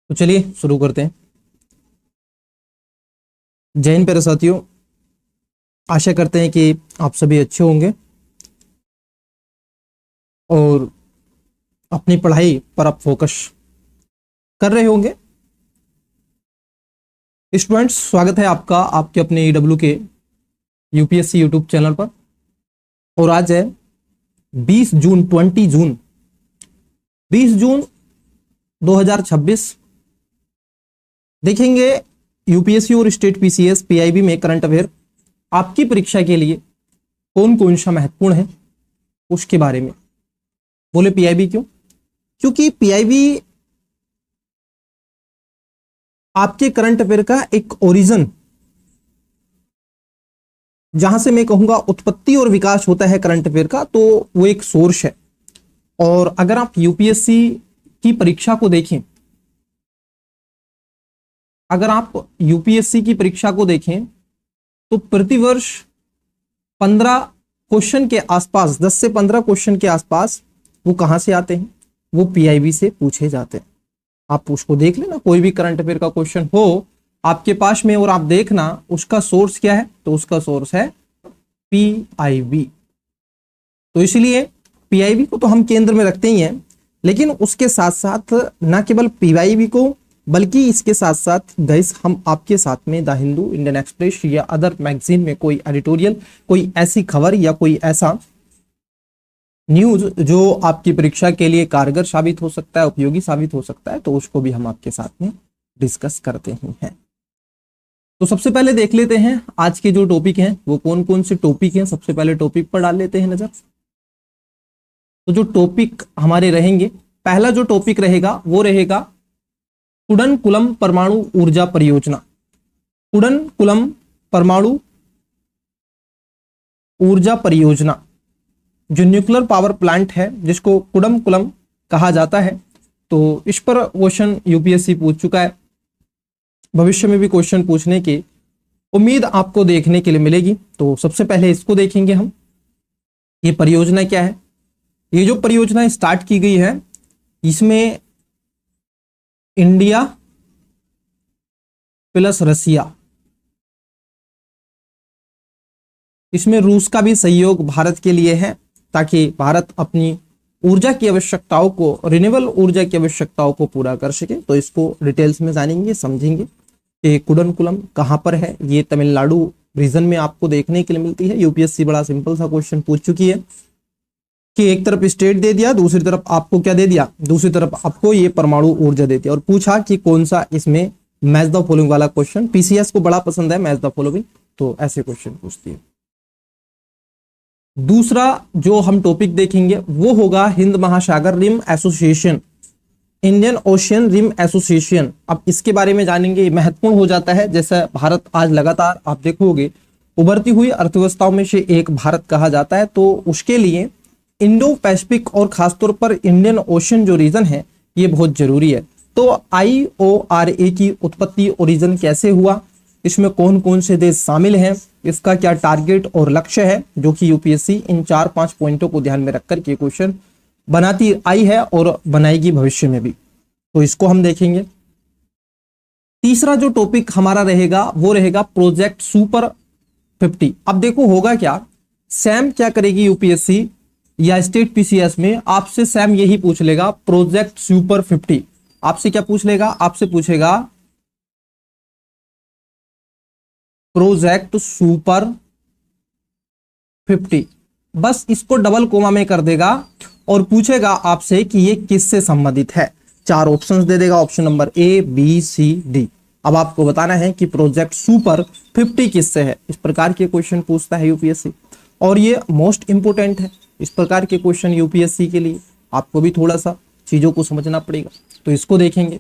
तो चलिए शुरू करते हैं। जय हिंद प्यारे साथियों, आशा करते हैं कि आप सभी अच्छे होंगे और अपनी पढ़ाई पर आप फोकस कर रहे होंगे। स्टूडेंट्स, स्वागत है आपका आपके अपने ईडब्ल्यू के यूपीएससी यूट्यूब चैनल पर। और आज है 20 जून 2026। देखेंगे यूपीएससी और स्टेट पीसीएस पीआईबी में करंट अफेयर आपकी परीक्षा के लिए कौन कौन सा महत्वपूर्ण है उसके बारे में। बोले पीआईबी क्यों? क्योंकि पीआईबी आपके करंट अफेयर का एक ओरिजिन, जहां से मैं कहूंगा उत्पत्ति और विकास होता है करंट अफेयर का, तो वो एक सोर्स है। और अगर आप यूपीएससी की परीक्षा को देखें, अगर आप यूपीएससी की परीक्षा को देखें तो प्रतिवर्ष 15 क्वेश्चन के आसपास, 10 से 15 क्वेश्चन के आसपास वो कहां से आते हैं? वो पीआईबी से पूछे जाते हैं। आप उसको देख लेना, कोई भी करंट अफेयर का क्वेश्चन हो आपके पास में और आप देखना उसका सोर्स क्या है, तो उसका सोर्स है पीआईबी। तो इसलिए पीआईबी को तो हम केंद्र में रखते ही हैं, लेकिन उसके साथ साथ ना केवल पीआईबी को बल्कि इसके साथ साथ गाइस हम आपके साथ में द हिंदू, इंडियन एक्सप्रेस या अदर मैगजीन में कोई एडिटोरियल, कोई ऐसी खबर या कोई ऐसा न्यूज जो आपकी परीक्षा के लिए कारगर साबित हो सकता है, उपयोगी साबित हो सकता है, तो उसको भी हम आपके साथ में डिस्कस करते ही हैं। तो सबसे पहले देख लेते हैं आज के जो टॉपिक हैं वो कौन कौन से टॉपिक हैं। सबसे पहले टॉपिक पर डाल लेते हैं नजर। तो जो टॉपिक हमारे रहेंगे, पहला जो टॉपिक रहेगा वो रहेगा कुडनकुलम परमाणु ऊर्जा परियोजना। कुडनकुलम परमाणु ऊर्जा परियोजना जो न्यूक्लियर पावर प्लांट है, जिसको कुडनकुलम कहा जाता है, तो इस पर क्वेश्चन यूपीएससी पूछ चुका है। भविष्य में भी क्वेश्चन पूछने की उम्मीद आपको देखने के लिए मिलेगी। तो सबसे पहले इसको देखेंगे हम, ये परियोजना क्या है। ये जो परियोजना स्टार्ट की गई है, इसमें इंडिया प्लस रसिया, इसमें रूस का भी सहयोग भारत के लिए है, ताकि भारत अपनी ऊर्जा की आवश्यकताओं को, रिन्यूएबल ऊर्जा की आवश्यकताओं को पूरा कर सके। तो इसको डिटेल्स में जानेंगे, समझेंगे कि कुडनकुलम कहां पर है। ये तमिलनाडु रीजन में आपको देखने के लिए मिलती है। यूपीएससी बड़ा सिंपल सा क्वेश्चन पूछ चुकी है कि एक तरफ स्टेट दे दिया, दूसरी तरफ आपको क्या दे दिया, दूसरी तरफ आपको ये परमाणु ऊर्जा देती है, और पूछा कि कौन सा इसमें मैच द फॉलोइंग वाला क्वेश्चन। पीसीएस को बड़ा पसंद है मैच द फॉलोइंग, तो ऐसे क्वेश्चन पूछती है। दूसरा जो हम टॉपिक देखेंगे वो होगा हिंद महासागर rim association, Indian ocean rim association. अब इसके बारे में जानेंगे, महत्वपूर्ण हो जाता है। जैसे भारत आज लगातार आप देखोगे उभरती हुई अर्थव्यवस्थाओं में से एक भारत कहा जाता है, तो उसके लिए इंडो पैसिफिक और खासतौर पर इंडियन ओशन जो रीजन है ये बहुत जरूरी है। तो IORA की उत्पत्ति, ओरिजिन कैसे हुआ, इसमें कौन कौन से देश शामिल हैं, इसका क्या टारगेट और लक्ष्य है, जो कि यूपीएससी इन 4-5 पॉइंटों को ध्यान में रखकर के क्वेश्चन बनाती आई है और बनाएगी भविष्य में भी। तो इसको हम देखेंगे। तीसरा जो टॉपिक हमारा रहेगा वो रहेगा प्रोजेक्ट सुपर 50। अब देखो होगा क्या, सैम क्या करेगी यूपीएससी या स्टेट पीसीएस में, आपसे सैम यही पूछ लेगा प्रोजेक्ट सुपर 50। आपसे क्या पूछ लेगा? आपसे पूछेगा प्रोजेक्ट सुपर 50। बस इसको डबल कोमा में कर देगा और पूछेगा आपसे कि ये किससे संबंधित है। 4 ऑप्शंस दे देगा, option number A, B, C, D। अब आपको बताना है कि प्रोजेक्ट सुपर 50 किससे है। इस प्रकार के क्वेश्चन पूछता है यूपीएससी, और ये मोस्ट इंपोर्टेंट है। इस प्रकार के क्वेश्चन यूपीएससी के लिए आपको भी थोड़ा सा चीजों को समझना पड़ेगा, तो इसको देखेंगे।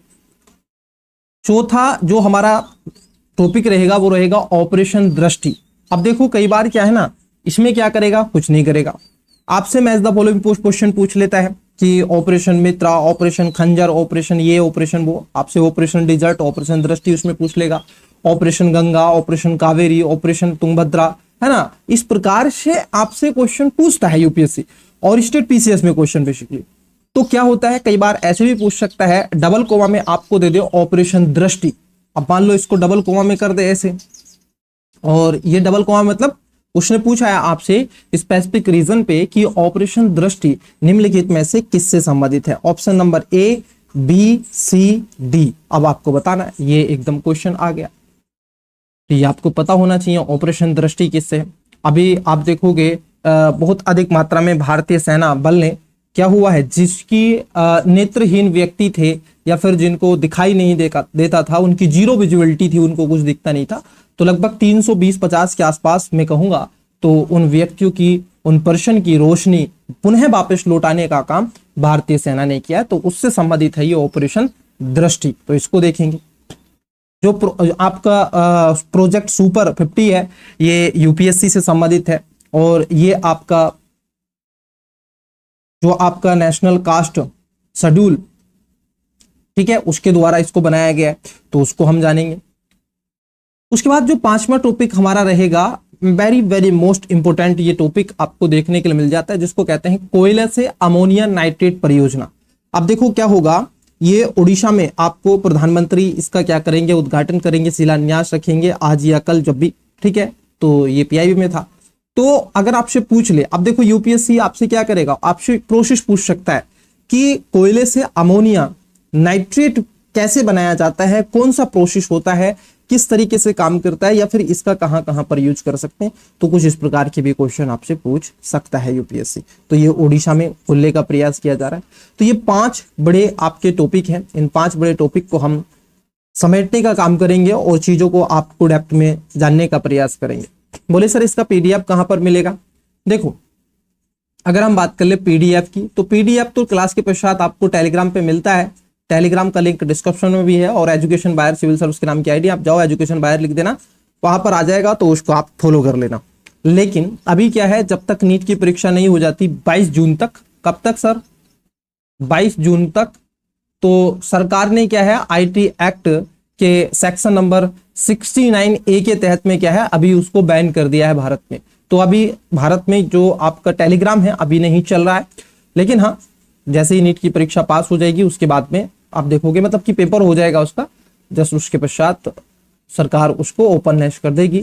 चौथा जो हमारा टॉपिक रहेगा वो रहेगा ऑपरेशन दृष्टि। अब देखो कई बार क्या है ना, इसमें क्या करेगा, कुछ नहीं करेगा। आपसे मैच द फॉलोइंग क्वेश्चन पूछ लेता है कि ऑपरेशन मित्रा, ऑपरेशन खंजर, ऑपरेशन ये, ऑपरेशन वो। आपसे ऑपरेशन डिजर्ट, ऑपरेशन दृष्टि उसमें पूछ लेगा, operation Ganga, operation Kaveri, operation Tungabhadra, है ना। इस प्रकार से आपसे क्वेश्चन पूछता है यूपीएससी और स्टेट पीसीएस में क्वेश्चन बेसिकली। तो क्या होता है, कई बार ऐसे भी पूछ सकता है, डबल कोमा में आपको दे दे ऑपरेशन दृष्टि। अब मान लो इसको डबल कोमा में कर दे ऐसे, और ये डबल कोमा मतलब उसने पूछा है आपसे स्पेसिफिक रीजन पे कि ऑपरेशन दृष्टि निम्नलिखित में से किससे संबंधित है। Option number A, B, C, D. अब आपको बताना है, ये एकदम क्वेश्चन आ गया, तो ये आपको पता होना चाहिए ऑपरेशन दृष्टि किससे है। अभी आप देखोगे बहुत अधिक मात्रा में भारतीय सेना बल ने क्या हुआ है, जिसकी नेत्रहीन व्यक्ति थे या फिर जिनको दिखाई नहीं देता था, उनकी जीरो विजिबिलिटी थी, उनको कुछ दिखता नहीं था, तो लगभग 320-50 के आसपास मैं कहूंगा, तो उन व्यक्तियों की, उन पर्सन की रोशनी पुनः वापस लौटाने का काम भारतीय सेना ने किया है। तो उससे संबंधित है ये ऑपरेशन दृष्टि। तो इसको देखेंगे। जो आपका प्रोजेक्ट सुपर 50 है, ये यूपीएससी से संबंधित है, और ये आपका जो आपका नेशनल कास्ट शेड्यूल, ठीक है, उसके द्वारा इसको बनाया गया है, तो उसको हम जानेंगे। उसके बाद जो 5वां टॉपिक हमारा रहेगा, वेरी वेरी मोस्ट इंपोर्टेंट, ये टॉपिक आपको देखने के लिए मिल जाता है, जिसको कहते हैं कोयले से अमोनिया नाइट्रेट परियोजना। अब देखो क्या होगा, ये उड़ीसा में आपको प्रधानमंत्री इसका क्या करेंगे, उद्घाटन करेंगे, शिलान्यास रखेंगे आज या कल जब भी, ठीक है। तो ये पीआईबी में था। तो अगर आपसे पूछ ले, अब देखो यूपीएससी आपसे क्या करेगा, आपसे प्रोसेस पूछ सकता है कि कोयले से अमोनिया नाइट्रेट कैसे बनाया जाता है, कौन सा प्रोसेस होता है, किस तरीके से काम करता है, या फिर इसका कहां कहां पर यूज कर सकते हैं। तो कुछ इस प्रकार के भी क्वेश्चन आपसे पूछ सकता है यूपीएससी। तो ये ओडिशा में खोलने का प्रयास किया जा रहा है। तो ये 5 बड़े आपके टॉपिक हैं। इन 5 बड़े टॉपिक को हम समेटने का काम करेंगे और चीजों को आपको डेप्थ में जानने का प्रयास करेंगे। बोले सर इसका पीडीएफ कहां पर मिलेगा। देखो अगर हम बात कर ले पीडीएफ की, तो पीडीएफ तो क्लास के पश्चात आपको टेलीग्राम पे मिलता है। टेलीग्राम का लिंक डिस्क्रिप्शन में भी है, और एजुकेशन बायर सिविल सर्विस के नाम की आईडी, आप जाओ एजुकेशन बायर लिख देना, वहां पर आ जाएगा, तो उसको आप फॉलो कर लेना। लेकिन अभी क्या है, जब तक नीट की परीक्षा नहीं हो जाती 22 जून तक, कब तक सर 22 जून तक, तो सरकार ने क्या है आईटी एक्ट के सेक्शन नंबर 69A के तहत में क्या है, अभी उसको बैन कर दिया है भारत में। तो अभी भारत में जो आपका टेलीग्राम है अभी नहीं चल रहा है, लेकिन हाँ जैसे ही नीट की परीक्षा पास हो जाएगी उसके बाद में आप देखोगे, मतलब कि पेपर हो जाएगा उसका, जस्ट उसके पश्चात सरकार उसको ओपननेस कर देगी।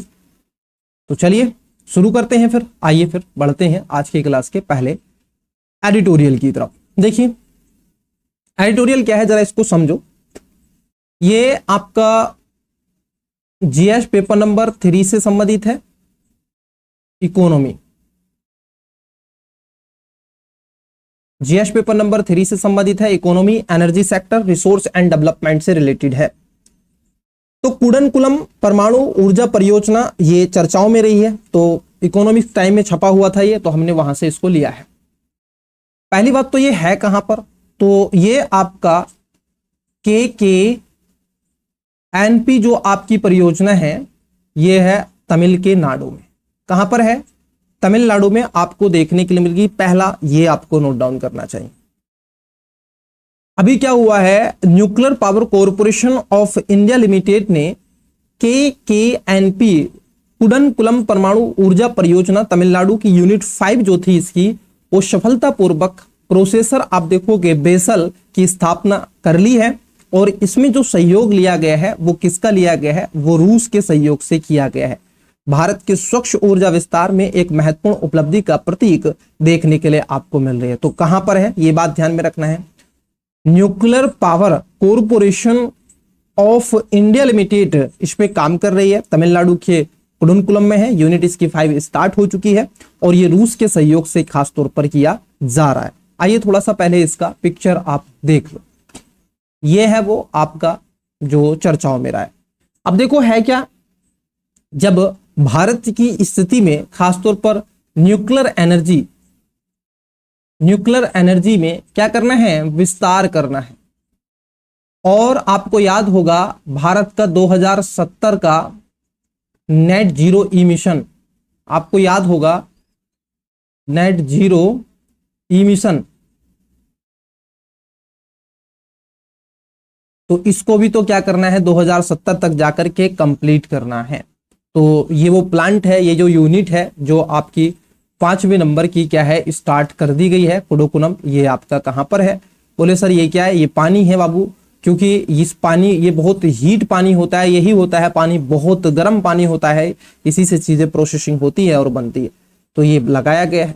तो चलिए शुरू करते हैं, फिर आइए फिर बढ़ते हैं आज की क्लास के पहले एडिटोरियल की तरफ। देखिए एडिटोरियल क्या है, जरा इसको समझो। ये आपका जीएस पेपर नंबर 3 से संबंधित है, इकोनॉमी। जीएस पेपर नंबर 3 से संबंधित है, economy, energy sector, resource and development से रिलेटेड है। तो कुडनकुलम परमाणु ऊर्जा परियोजना ये चर्चाओं में रही है, तो इकोनॉमिक्स टाइम में छपा हुआ था ये, तो हमने वहां से इसको लिया है। पहली बात तो ये है कहां पर, तो ये आपका KKNP जो आपकी परियोजना है, ये है तमिलनाडु में। कहां पर है, तमिलनाडु में आपको देखने के लिए मिलेगी। पहला ये आपको नोट डाउन करना चाहिए। अभी क्या हुआ है, nuclear power corporation of India limited ने KKNP कुडनकुलम परमाणु ऊर्जा परियोजना तमिलनाडु की यूनिट 5 जो थी इसकी, वो सफलतापूर्वक प्रोसेसर आप देखोगे बेसल की स्थापना कर ली है। और इसमें जो सहयोग लिया गया है वो किसका लिया गया है, वो रूस के सहयोग से किया गया है। भारत के स्वच्छ ऊर्जा विस्तार में एक महत्वपूर्ण उपलब्धि का प्रतीक देखने के लिए आपको मिल रही है। तो कहां पर है ये बात ध्यान में रखना है। Nuclear power corporation of India limited इस पे काम कर रही है, तमिलनाडु के कुडनकुलम में है, यूनिट इसकी 5 स्टार्ट हो चुकी है, और ये रूस के सहयोग से खास तौर पर किया जा रहा है। आइए थोड़ा सा पहले इसका पिक्चर आप देख लो। ये है वो आपका जो चर्चाओं में रहा है। अब देखो है क्या, जब भारत की स्थिति में खासतौर पर न्यूक्लियर एनर्जी में क्या करना है, विस्तार करना है। और आपको याद होगा भारत का 2070 का नेट जीरो इमिशन, आपको याद होगा नेट जीरो इमिशन, तो इसको भी तो क्या करना है 2070 तक जाकर के कंप्लीट करना है। तो ये वो प्लांट है, ये जो यूनिट है जो आपकी 5वें नंबर की क्या है स्टार्ट कर दी गई है कुडोकुनम। ये आपका कहां पर है? बोले सर ये क्या है? ये पानी है बाबू, क्योंकि इस पानी ये बहुत हीट पानी होता है, यही होता है पानी बहुत गर्म पानी होता है, इसी से चीजें प्रोसेसिंग होती है और बनती है, तो ये लगाया गया है।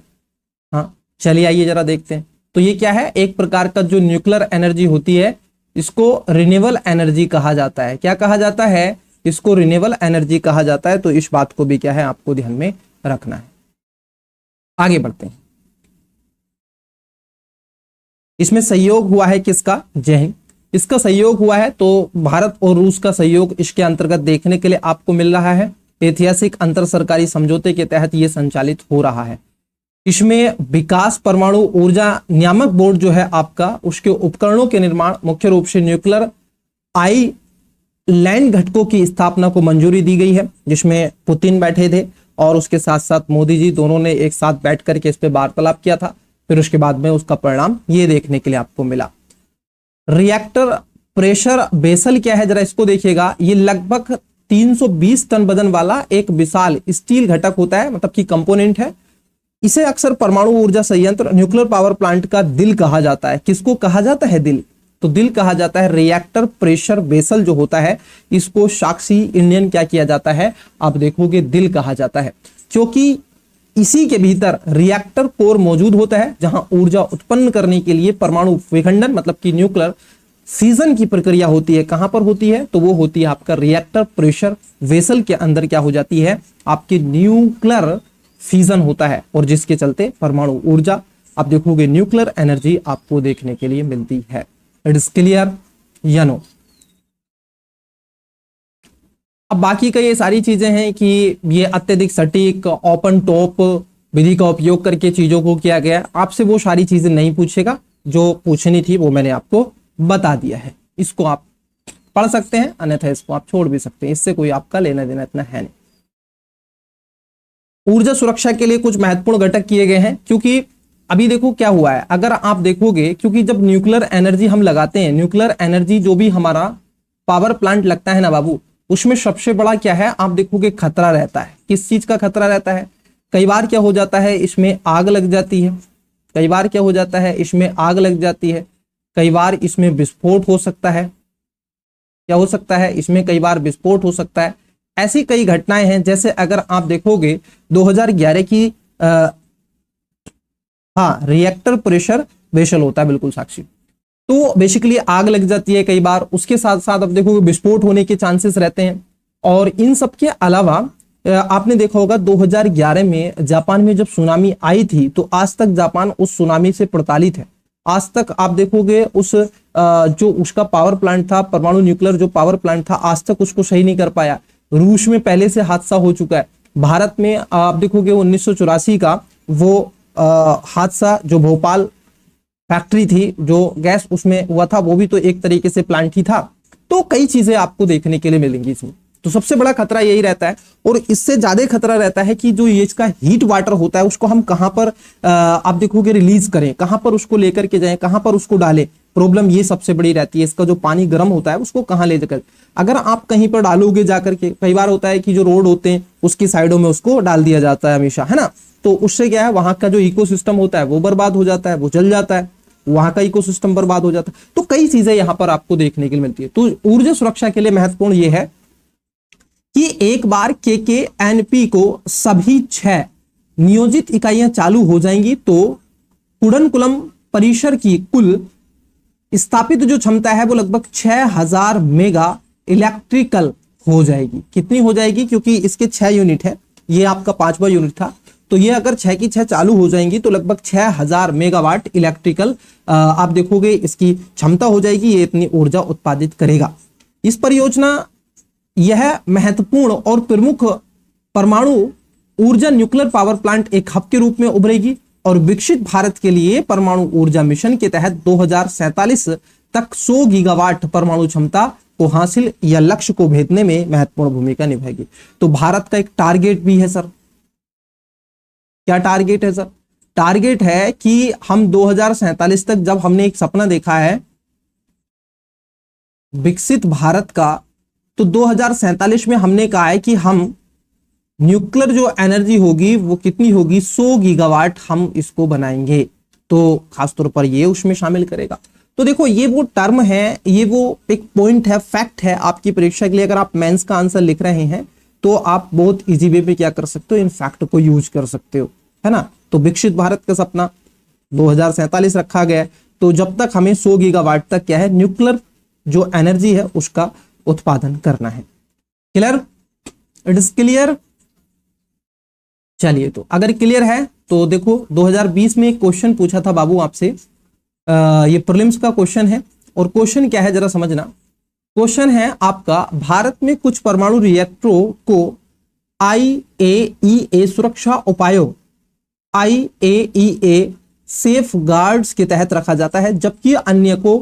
हाँ चलिए आइए जरा देखते हैं। तो ये क्या है? एक प्रकार का जो न्यूक्लियर एनर्जी होती है इसको रिन्यूएबल एनर्जी कहा जाता है। क्या कहा जाता है? इसको रिन्यूएबल एनर्जी कहा जाता है। तो इस बात को भी क्या है आपको ध्यान में रखना है। आगे बढ़ते हैं। इसमें सहयोग हुआ है किसका? जय हिंद। इसका सहयोग हुआ है तो भारत और रूस का सहयोग इसके अंतर्गत देखने के लिए आपको मिल रहा है। ऐतिहासिक अंतर सरकारी समझौते के तहत यह संचालित हो रहा है। इसमें विकास परमाणु ऊर्जा नियामक बोर्ड जो है आपका, उसके उपकरणों के निर्माण, मुख्य रूप से न्यूक्लियर आईलैंड घटकों की स्थापना को मंजूरी दी गई है, जिसमें पुतिन बैठे थे और उसके साथ साथ मोदी जी, दोनों ने एक साथ बैठ करके इस पे वार्तालाप किया था। फिर उसके बाद में उसका परिणाम ये देखने के लिए आपको मिला। रिएक्टर प्रेशर वेसल क्या है, जरा इसको देखिएगा। ये लगभग 320 टन वजन वाला एक विशाल स्टील घटक होता है, मतलब कि कंपोनेंट है। इसे अक्सर परमाणु ऊर्जा संयंत्र, न्यूक्लियर पावर प्लांट का दिल कहा जाता है। किसको कहा जाता है? दिल। तो दिल कहा जाता है। रिएक्टर प्रेशर वेसल जो होता है इसको साक्षी इंडियन क्या किया जाता है? आप देखोगे दिल कहा जाता है, क्योंकि इसी के भीतर रिएक्टर कोर मौजूद होता है, जहां ऊर्जा उत्पन्न करने के लिए परमाणु विखंडन मतलब कि न्यूक्लियर फिजन की प्रक्रिया होती है। कहां पर होती है? तो वो होती है आपका रिएक्टर प्रेशर वेसल के अंदर क्या हो जाती है? आपकी न्यूक्लियर फिजन होता है, और जिसके चलते परमाणु ऊर्जा आप देखोगे न्यूक्लियर एनर्जी आपको देखने के लिए मिलती है। इट इज क्लियर या नो? अब बाकी का ये सारी चीजें हैं कि ये अत्यधिक सटीक ओपन टॉप विधि का उपयोग करके चीजों को किया गया। आपसे वो सारी चीजें नहीं पूछेगा, जो पूछनी थी वो मैंने आपको बता दिया है। इसको आप पढ़ सकते हैं, अन्यथा इसको आप छोड़ भी सकते हैं, इससे कोई आपका लेना देना इतना है नहीं। ऊर्जा सुरक्षा के लिए कुछ महत्वपूर्ण घटक किए गए हैं, क्योंकि अभी देखो क्या हुआ है, अगर आप देखोगे, क्योंकि जब न्यूक्लियर एनर्जी हम लगाते हैं, न्यूक्लियर एनर्जी जो भी हमारा पावर प्लांट लगता है ना बाबू, उसमें सबसे बड़ा क्या है आप देखोगे खतरा रहता है। किस चीज का खतरा रहता है? कई बार क्या हो जाता है इसमें आग लग जाती है, कई बार क्या हो जाता है इसमें आग लग जाती है, कई बार इसमें विस्फोट हो सकता है। क्या हो सकता है? इसमें कई बार विस्फोट हो सकता है। ऐसी कई घटनाएं हैं, जैसे अगर आप देखोगे 2011 की रिएक्टर प्रेशर वेसल होता है, बिल्कुल साक्षी। तो बेसिकली आग लग जाती है कई बार, उसके साथ साथ अब देखोगे विस्फोट होने के चांसेस रहते हैं। और इन सब के अलावा आपने देखा होगा 2011 में जापान में जब सुनामी आई थी, तो आज तक जापान उस सुनामी से प्रताड़ित है। आज तक आप देखोगे उस जो उसका पावर प्लांट था, परमाणु न्यूक्लियर जो पावर प्लांट था, आज तक उसको सही नहीं कर पाया। रूस में पहले से हादसा हो चुका है। भारत में आप देखोगे 1984 का वो हादसा, जो भोपाल फैक्ट्री थी, जो गैस उसमें हुआ था, वो भी तो एक तरीके से प्लांट ही था। तो कई चीजें आपको देखने के लिए मिलेंगी इसमें। तो सबसे बड़ा खतरा यही रहता है, और इससे ज्यादा खतरा रहता है कि जो ये इसका हीट वाटर होता है उसको हम कहां पर आप देखोगे रिलीज करें, कहां पर उसको लेकर के जाएं, कहां पर उसको डालें। प्रॉब्लम ये सबसे बड़ी रहती है, इसका जो पानी गर्म होता है उसको कहां ले जाकर, अगर आप कहीं पर डालोगे जाकर के, कई बार होता है कि जो रोड होते हैं उसकी साइडों में उसको डाल दिया जाता है हमेशा, है ना। तो उससे क्या है, वहां का जो इकोसिस्टम होता है वो बर्बाद हो जाता है, वो जल जाता है, वहां का इकोसिस्टम बर्बाद हो जाता है। तो कई चीजें यहां पर आपको देखने के लिए मिलती है। तो ऊर्जा सुरक्षा के लिए महत्वपूर्ण यह है कि एक बार KKNP को सभी 6 नियोजित इकाइयां चालू हो जाएंगी तो कुडनकुलम परिसर की कुल स्थापित जो क्षमता है वो लगभग 6000 मेगा इलेक्ट्रिकल हो जाएगी। कितनी हो जाएगी? क्योंकि इसके 6 यूनिट है, ये आपका 5वां यूनिट था, तो ये अगर 6 की 6 चालू हो जाएंगी तो लगभग 6000 मेगावाट इलेक्ट्रिकल आप देखोगे इसकी क्षमता हो जाएगी। ये इतनी ऊर्जा उत्पादित करेगा। इस परियोजना यह महत्वपूर्ण और प्रमुख परमाणु ऊर्जा न्यूक्लियर पावर प्लांट एक हब के रूप में उभरेगी और विकसित भारत के लिए परमाणु ऊर्जा मिशन के तहत 2047 तक 100 गीगावाट परमाणु क्षमता को हासिल या लक्ष्य को भेदने में महत्वपूर्ण भूमिका निभाएगी। तो भारत का एक टारगेट भी है सर। क्या टारगेट है सर? टारगेट है कि हम 2047 तक, जब हमने एक सपना देखा है विकसित भारत का, तो 2047 में हमने कहा है कि हम न्यूक्लियर जो एनर्जी होगी वो कितनी होगी, 100 गीगावाट हम इसको बनाएंगे। तो खासतौर पर ये उसमें शामिल करेगा। तो देखो ये वो टर्म है, ये वो एक पॉइंट है, फैक्ट है आपकी परीक्षा के लिए। अगर आप मेंस का आंसर लिख रहे हैं तो आप बहुत इजी वे में क्या कर सकते हो, इन फैक्ट को यूज कर सकते हो, है ना। तो विकसित भारत का सपना 2047 रखा गया है। तो जब तक हमें 100 गीगावाट तक क्या है, न्यूक्लियर जो एनर्जी है उसका उत्पादन करना है। Clear, it is clear. चलिए, तो अगर क्लियर है तो देखो 2020 में एक क्वेश्चन पूछा था बाबू आपसे, ये प्रीलिम्स का क्वेश्चन है। और क्वेश्चन क्या है जरा समझना। क्वेश्चन है आपका, भारत में कुछ परमाणु रिएक्टरों को IAEA सुरक्षा उपायों, IAEA सेफ गार्ड्स के तहत रखा जाता है जबकि अन्य को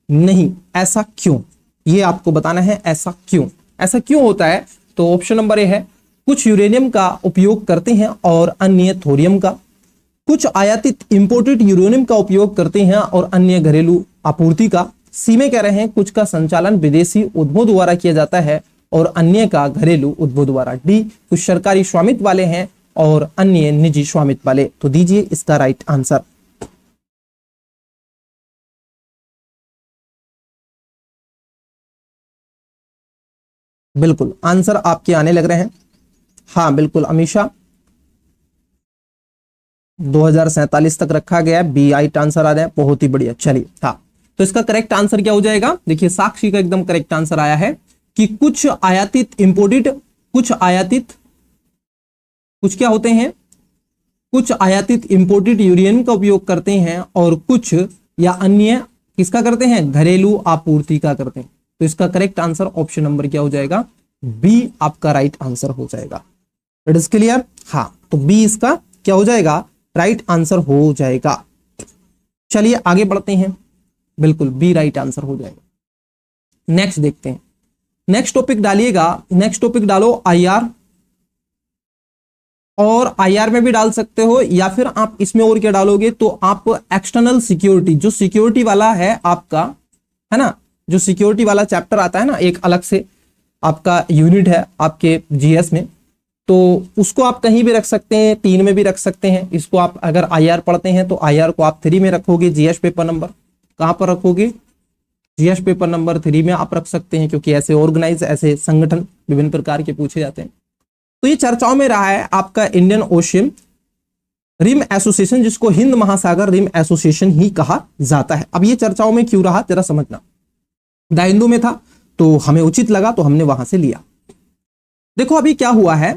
नहीं, ऐसा क्यों? ये आपको बताना है, ऐसा क्यों, ऐसा क्यों होता है। तो ऑप्शन नंबर ए है, कुछ यूरेनियम का उपयोग करते हैं और अन्य थोरियम का, कुछ आयातित इंपोर्टेड यूरेनियम का उपयोग करते हैं और अन्य घरेलू आपूर्ति का। सी में कह रहे हैं कुछ का संचालन विदेशी उद्यमों द्वारा किया जाता है और अन्य का घरेलू उद्यमों द्वारा। डी, कुछ सरकारी स्वामित्व वाले हैं और अन्य निजी स्वामित्व वाले। तो दीजिए इसका राइट आंसर। बिल्कुल आंसर आपके आने लग रहे हैं। हाँ बिल्कुल अमीषा, 2047 तक रखा गया है, बी राइट आंसर आ रहा है, बहुत ही बढ़िया। चलिए, हाँ तो इसका करेक्ट आंसर क्या हो जाएगा, देखिए साक्षी का एकदम करेक्ट आंसर आया है कि कुछ आयातित इंपोर्टेड, कुछ क्या होते हैं, कुछ आयातित इंपोर्टेड यूरेनियम का उपयोग करते हैं और कुछ या अन्य किसका करते हैं, घरेलू आपूर्ति का करते हैं। तो इसका करेक्ट आंसर ऑप्शन नंबर क्या हो जाएगा, बी आपका राइट आंसर हो जाएगा। It is clear. हाँ तो बी इसका क्या हो जाएगा, राइट आंसर हो जाएगा। चलिए आगे बढ़ते हैं, बिल्कुल बी राइट आंसर हो जाएगा। नेक्स्ट देखते हैं, नेक्स्ट टॉपिक डालिएगा, नेक्स्ट टॉपिक डालो आईआर, और आईआर में भी डाल सकते हो या फिर आप इसमें और क्या डालोगे, तो आप एक्सटर्नल सिक्योरिटी, जो सिक्योरिटी वाला है आपका, है ना, जो सिक्योरिटी वाला चैप्टर आता है ना, एक अलग से आपका यूनिट है आपके जीएस में, तो उसको आप कहीं भी रख सकते हैं, 3 में भी रख सकते हैं। इसको आप अगर आईआर पढ़ते हैं तो आईआर को आप 3 में रखोगे, जीएस पेपर नंबर कहां पर रखोगे, जीएस पेपर नंबर 3 में आप रख सकते हैं, क्योंकि ऐसे ऑर्गेनाइज, ऐसे संगठन विभिन्न प्रकार के पूछे जाते हैं। तो ये चर्चाओं में रहा है आपका इंडियन ओशियन रिम एसोसिएशन, जिसको हिंद महासागर रिम एसोसिएशन ही कहा जाता है। अब ये चर्चाओं में क्यों रहा जरा समझना, द हिंदू में था तो हमें उचित लगा तो हमने वहां से लिया। देखो अभी क्या हुआ है,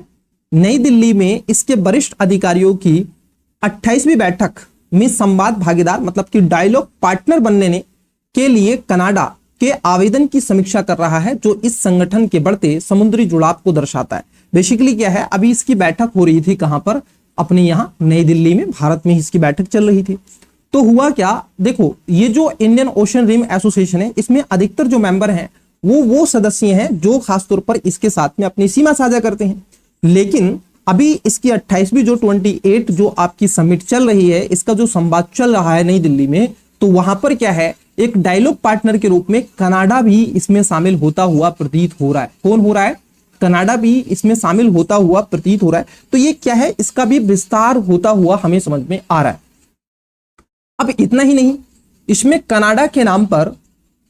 नई दिल्ली में इसके वरिष्ठ अधिकारियों की 28वीं बैठक में संवाद भागीदार मतलब कि डायलॉग पार्टनर बनने के लिए कनाडा के आवेदन की समीक्षा कर रहा है, जो इस संगठन के बढ़ते समुद्री जुड़ाव को दर्शाता है। बेसिकली क्या है, अभी इसकी बैठक हो रही थी कहां पर, अपने यहां नई दिल्ली में, भारत में इसकी बैठक चल रही थी। तो हुआ क्या, देखो ये जो इंडियन ओशन रिम एसोसिएशन है, इसमें अधिकतर जो मेंबर हैं वो सदस्य हैं जो खासतौर पर इसके साथ में अपनी सीमा साझा करते हैं। लेकिन अभी इसकी 28वीं जो 28 जो आपकी समिट चल रही है, इसका जो संवाद चल रहा है नई दिल्ली में, तो वहां पर क्या है, एक डायलॉग पार्टनर के रूप में कनाडा भी इसमें शामिल होता हुआ प्रतीत हो रहा है। कौन हो रहा है, कनाडा भी इसमें शामिल होता हुआ प्रतीत हो रहा है। तो ये क्या है, इसका भी विस्तार होता हुआ हमें समझ में आ रहा है। अब इतना ही नहीं, इसमें कनाडा के नाम पर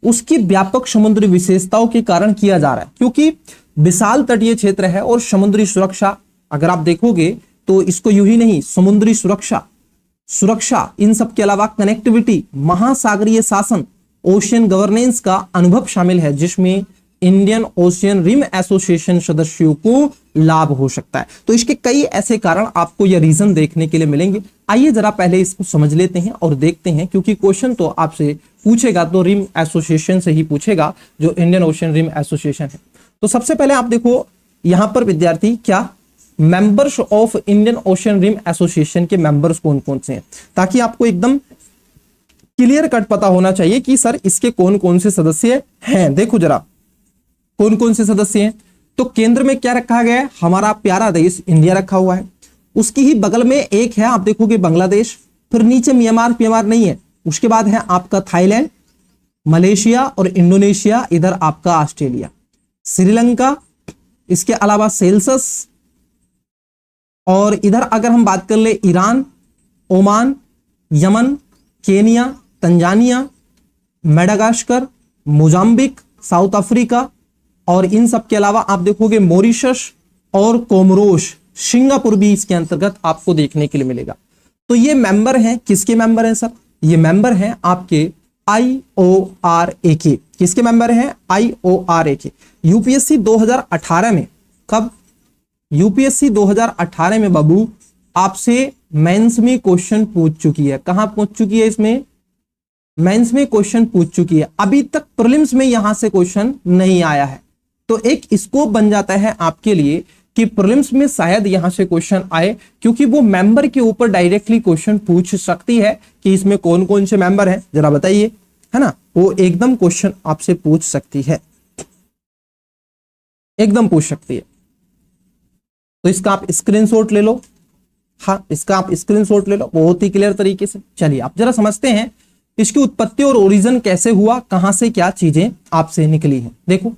उसकी व्यापक समुद्री विशेषताओं के कारण किया जा रहा है, क्योंकि विशाल तटीय क्षेत्र है और समुद्री सुरक्षा, अगर आप देखोगे तो इसको यूं ही नहीं, समुद्री सुरक्षा इन सब के अलावा कनेक्टिविटी, महासागरीय शासन, ओशियन गवर्नेंस का अनुभव शामिल है, जिसमें इंडियन ओशियन रिम एसोसिएशन सदस्यों को लाभ हो सकता है। तो इसके कई ऐसे कारण आपको यह रीजन देखने के लिए मिलेंगे। आइए जरा पहले इसको समझ लेते हैं और देखते हैं, क्योंकि क्वेश्चन तो आपसे पूछेगा तो रिम एसोसिएशन से ही पूछेगा, जो इंडियन ओशियन रिम एसोसिएशन है। तो सबसे पहले आप देखो यहां पर विद्यार्थी, क्या members of Indian ocean rim association के मेंबर्स कौन कौन से हैं, ताकि आपको एकदम क्लियर कट पता होना चाहिए कि सर इसके कौन कौन से सदस्य हैं। देखो जरा कौन कौन से सदस्य हैं, तो केंद्र में क्या रखा गया है, हमारा प्यारा देश इंडिया रखा हुआ है। उसकी ही बगल में एक है, आप देखोगे बांग्लादेश, फिर नीचे म्यांमार नहीं है, उसके बाद है आपका थाईलैंड, मलेशिया और इंडोनेशिया, इधर आपका ऑस्ट्रेलिया, श्रीलंका, इसके अलावा सेल्सस, और इधर अगर हम बात कर ले Iran, Oman, Yemen, Kenya, Tanzania, Madagascar, Mozambique, south Africa, और इन सब के अलावा आप देखोगे मॉरिशस और कोमोरोस, सिंगापुर भी इसके अंतर्गत आपको देखने के लिए मिलेगा। तो ये मेंबर हैं, किसके मेंबर हैं सर? ये मेंबर हैं आपके IORA के। किसके मेंबर हैं? IORA के। यूपीएससी 2018 में, कब? यूपीएससी 2018 में बाबू आपसे मेंस में क्वेश्चन पूछ चुकी है। कहां पूछ चुकी है? इसमें मेंस में क्वेश्चन पूछ चुकी है। अभी तक प्रीलिम्स में यहां से क्वेश्चन नहीं आया है, तो एक स्कोप बन जाता है आपके लिए कि प्रीलिम्स में शायद यहां से क्वेश्चन आए, क्योंकि वो मेंबर के ऊपर डायरेक्टली क्वेश्चन पूछ सकती है कि इसमें कौन कौन से मेंबर हैं, जरा बताइए, है ना? वो एकदम क्वेश्चन आपसे पूछ सकती है, एकदम पूछ सकती है। तो इसका आप स्क्रीनशॉट ले लो। हाँ, इसका आप स्क्रीनशॉट ले लो बहुत ही क्लियर तरीके से। चलिए आप जरा समझते हैं इसकी उत्पत्ति और ओरिजिन कैसे हुआ, कहां से क्या चीजें आपसे निकली हैं। देखो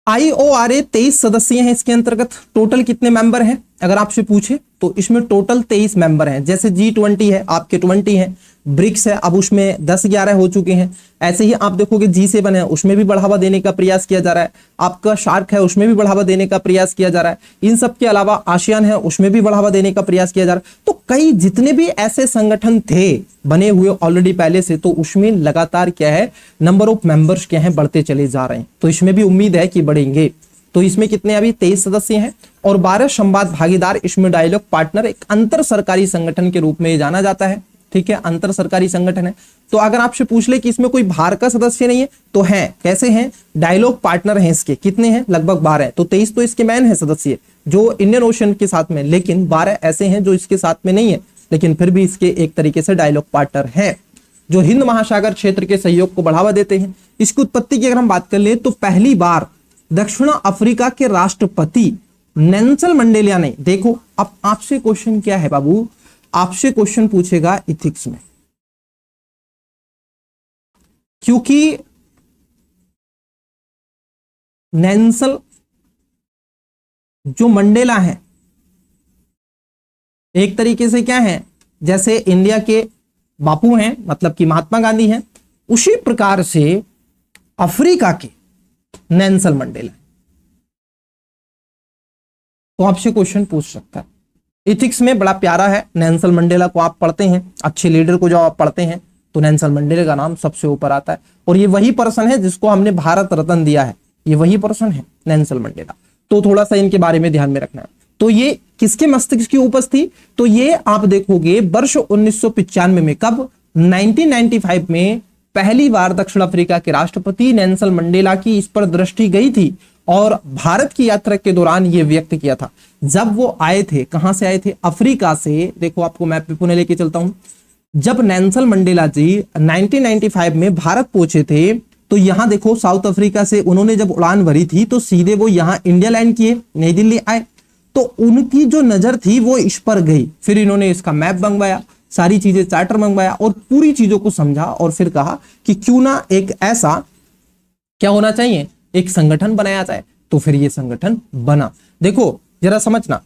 IORA 23 सदस्य हैं इसके अंतर्गत। टोटल कितने मेंबर हैं अगर आपसे पूछे तो इसमें टोटल 23 मेंबर हैं। जैसे G20 है, आपके 20 हैं, ब्रिक्स है, अब उसमें 10-11 हो चुके हैं। ऐसे ही आप देखोगे G7 है, उसमें भी बढ़ावा देने का प्रयास किया जा रहा है। आपका शार्क है, उसमें भी बढ़ावा देने का प्रयास किया जा रहा है। इन सब के अलावा आसियान है, उसमें भी बढ़ावा देने का प्रयास किया जा रहा है। तो कई जितने भी ऐसे संगठन थे बने हुए ऑलरेडी पहले से, तो उसमें लगातार क्या है, नंबर ऑफ मेंबर्स क्या है, बढ़ते चले जा रहे हैं। तो इसमें भी उम्मीद है कि बढ़ेंगे। तो इसमें कितने अभी 23 सदस्य हैं और 12 संवाद भागीदार। इसमें डायलॉग पार्टनर एक अंतर सरकारी संगठन के रूप में जाना जाता है। ठीक है, अंतर सरकारी संगठन है। तो अगर आपसे पूछ ले कि इसमें कोई बाहर का सदस्य नहीं है, तो है, कैसे हैं? डायलॉग पार्टनर हैं इसके। कितने हैं? लगभग 12 है। तो 23 तो इसके मैन है सदस्य जो इंडियन ओशन के साथ में, लेकिन 12 ऐसे हैं जो इसके साथ में नहीं है, लेकिन फिर भी इसके एक तरीके से डायलॉग पार्टनर है जो हिंद महासागर क्षेत्र के सहयोग को बढ़ावा देते हैं। इसकी उत्पत्ति की अगर हम बात कर ले तो पहली बार दक्षिण अफ्रीका के राष्ट्रपति नेल्सन मंडेला ने, देखो अब आपसे क्वेश्चन क्या है बाबू, आपसे क्वेश्चन पूछेगा इथिक्स में, क्योंकि नेल्सन जो मंडेला है एक तरीके से क्या है, जैसे इंडिया के बापू हैं, मतलब कि महात्मा गांधी हैं, उसी प्रकार से अफ्रीका के नेल्सन मंडेला। तो आपसे क्वेश्चन पूछ सकता है। इथिक्स में बड़ा प्यारा है, नेल्सन मंडेला को आप पढ़ते हैं, अच्छे लीडर को जब आप पढ़ते हैं तो नेल्सन मंडेला का नाम सबसे ऊपर आता है। और ये वही पर्सन है जिसको हमने भारत रत्न दिया है, ये वही पर्सन है नेल्सन मंडेला। तो थोड़ा सा इनके बारे में ध्यान में रखना है। तो ये किसके मस्तिष्क की उपज थी? तो ये आप देखोगे वर्ष 1995 में, कब? 1995 में पहली बार दक्षिण अफ्रीका के राष्ट्रपति नेल्सन मंडेला की इस पर दृष्टि गई थी और भारत की यात्रा के दौरान ये व्यक्त किया था। जब वो आए थे, कहां से आए थे? अफ्रीका से। देखो आपको मैप पे पुणे लेके चलता हूं। जब नेल्सन मंडेला जी 1995 में भारत पहुंचे थे, तो यहां देखो साउथ अफ्रीका से उन्होंने जब उड़ान भरी थी तो सीधे वो यहां इंडिया लैंड किए, नई दिल्ली आए। तो उनकी जो नजर थी वो इस पर गई, फिर इन्होंने इसका मैप मंगवाया, सारी चीजें चार्टर मंगवाया और पूरी चीजों को समझा और फिर कहा कि क्यों ना एक ऐसा क्या होना चाहिए, एक संगठन बनाया जाए। तो फिर ये संगठन बना। देखो जरा समझना,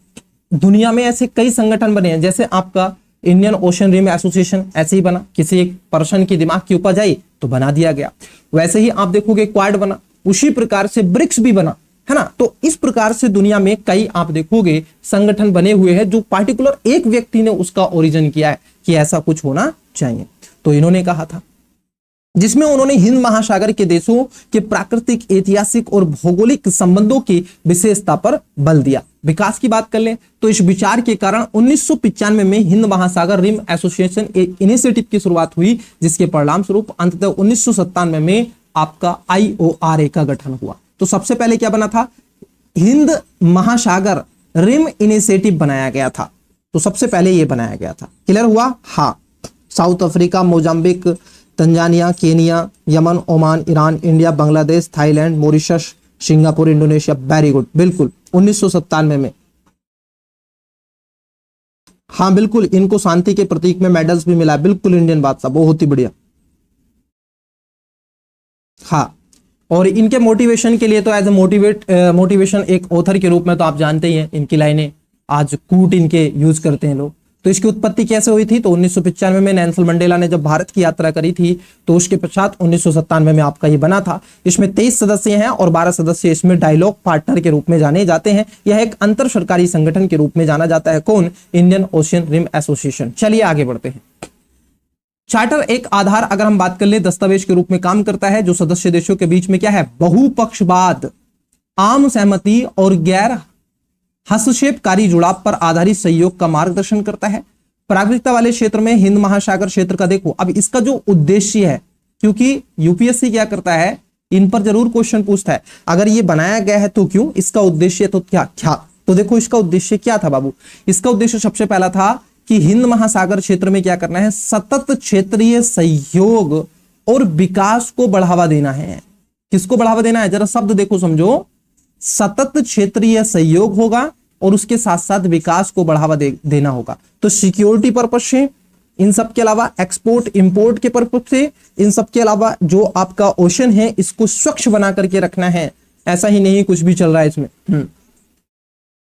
दुनिया में ऐसे कई संगठन बने हैं, जैसे आपका इंडियन ओशन रिम एसोसिएशन ऐसे ही बना, किसी एक पर्सन की दिमाग की उपज आई तो बना दिया गया। वैसे ही आप देखोगे क्वाड बना, उसी प्रकार से ब्रिक्स भी बना, है ना। तो इस प्रकार से दुनिया में कई आप देखोगे संगठन बने हुए हैं जो पार्टिकुलर एक व्यक्ति ने उसका ओरिजिन किया है कि ऐसा कुछ होना चाहिए। तो इन्होंने कहा था, जिसमें उन्होंने हिंद महासागर के देशों के प्राकृतिक, ऐतिहासिक और भौगोलिक संबंधों की विशेषता पर बल दिया। विकास की बात कर लें तो इस विचार के कारण 1995 में हिंद महासागर रिम एसोसिएशन एक इनिशिएटिव की शुरुआत हुई, जिसके परिणाम स्वरूप अंततः 1997 में आपका IORA का गठन हुआ। तो सबसे पहले क्या बना था? हिंद महासागर रिम इनिशिएटिव बनाया गया था। तो सबसे पहले ये बनाया गया था। क्लियर हुआ? हाँ। South Africa, Mozambique, Tanzania, Kenya, Yemen, Oman, Iran, India, Bangladesh, Thailand, Mauritius, Singapore, Indonesia. Very good, बिल्कुल 1997 में। हाँ बिल्कुल, इनको शांति के प्रतीक में मेडल्स भी मिला। बिल्कुल इंडियन बादशाह, बहुत ही बढ़िया। हाँ, और इनके मोटिवेशन के लिए तो एज ए मोटिवेशन एक ऑथर के रूप में तो आप जानते ही हैं, इनकी लाइनें आज कूट इनके यूज करते हैं लोग। तो इसकी उत्पत्ति कैसे हुई थी? तो 1995 में नेल्सन मंडेला ने जब भारत की यात्रा करी थी, तो उसके पश्चात 1997 में आपका ये बना था। इसमें 23 सदस्य हैं और 12 सदस्य इसमें डायलॉग पार्टनर के रूप में जाने जाते हैं। यह एक अंतर सरकारी संगठन के रूप में जाना जाता है। कौन? Indian ocean rim association. चलिए आगे बढ़ते हैं। चार्टर एक आधार, अगर हम बात कर ले, दस्तावेज के रूप में काम करता है, जो सदस्य देशों के बीच में क्या है? बहुपक्षवाद, आम सहमति और गैर हस्तक्षेपकारी जुड़ाव पर आधारित सहयोग का मार्गदर्शन करता है। प्राकृतिकता वाले क्षेत्र में हिंद महासागर क्षेत्र का देखो, अब इसका जो उद्देश्य है, क्योंकि यूपीएससी क्या करता है, इन पर जरूर क्वेश्चन पूछता है, अगर ये बनाया गया है तो क्यों, इसका उद्देश्य तो क्या क्या? तो देखो इसका उद्देश्य क्या था बाबू? इसका उद्देश्य सबसे पहला था कि हिंद महासागर क्षेत्र में क्या करना है? सतत क्षेत्रीय सहयोग और विकास को बढ़ावा देना है। किसको बढ़ावा देना है? जरा शब्द देखो, समझो। सतत क्षेत्रीय सहयोग होगा और उसके साथ साथ विकास को बढ़ावा देना होगा। तो सिक्योरिटी पर्पज से, इन सब के अलावा एक्सपोर्ट इंपोर्ट के पर्पज से, इन सब के अलावा जो आपका ओशन है इसको स्वच्छ बना करके रखना है। ऐसा ही नहीं कुछ भी चल रहा है इसमें।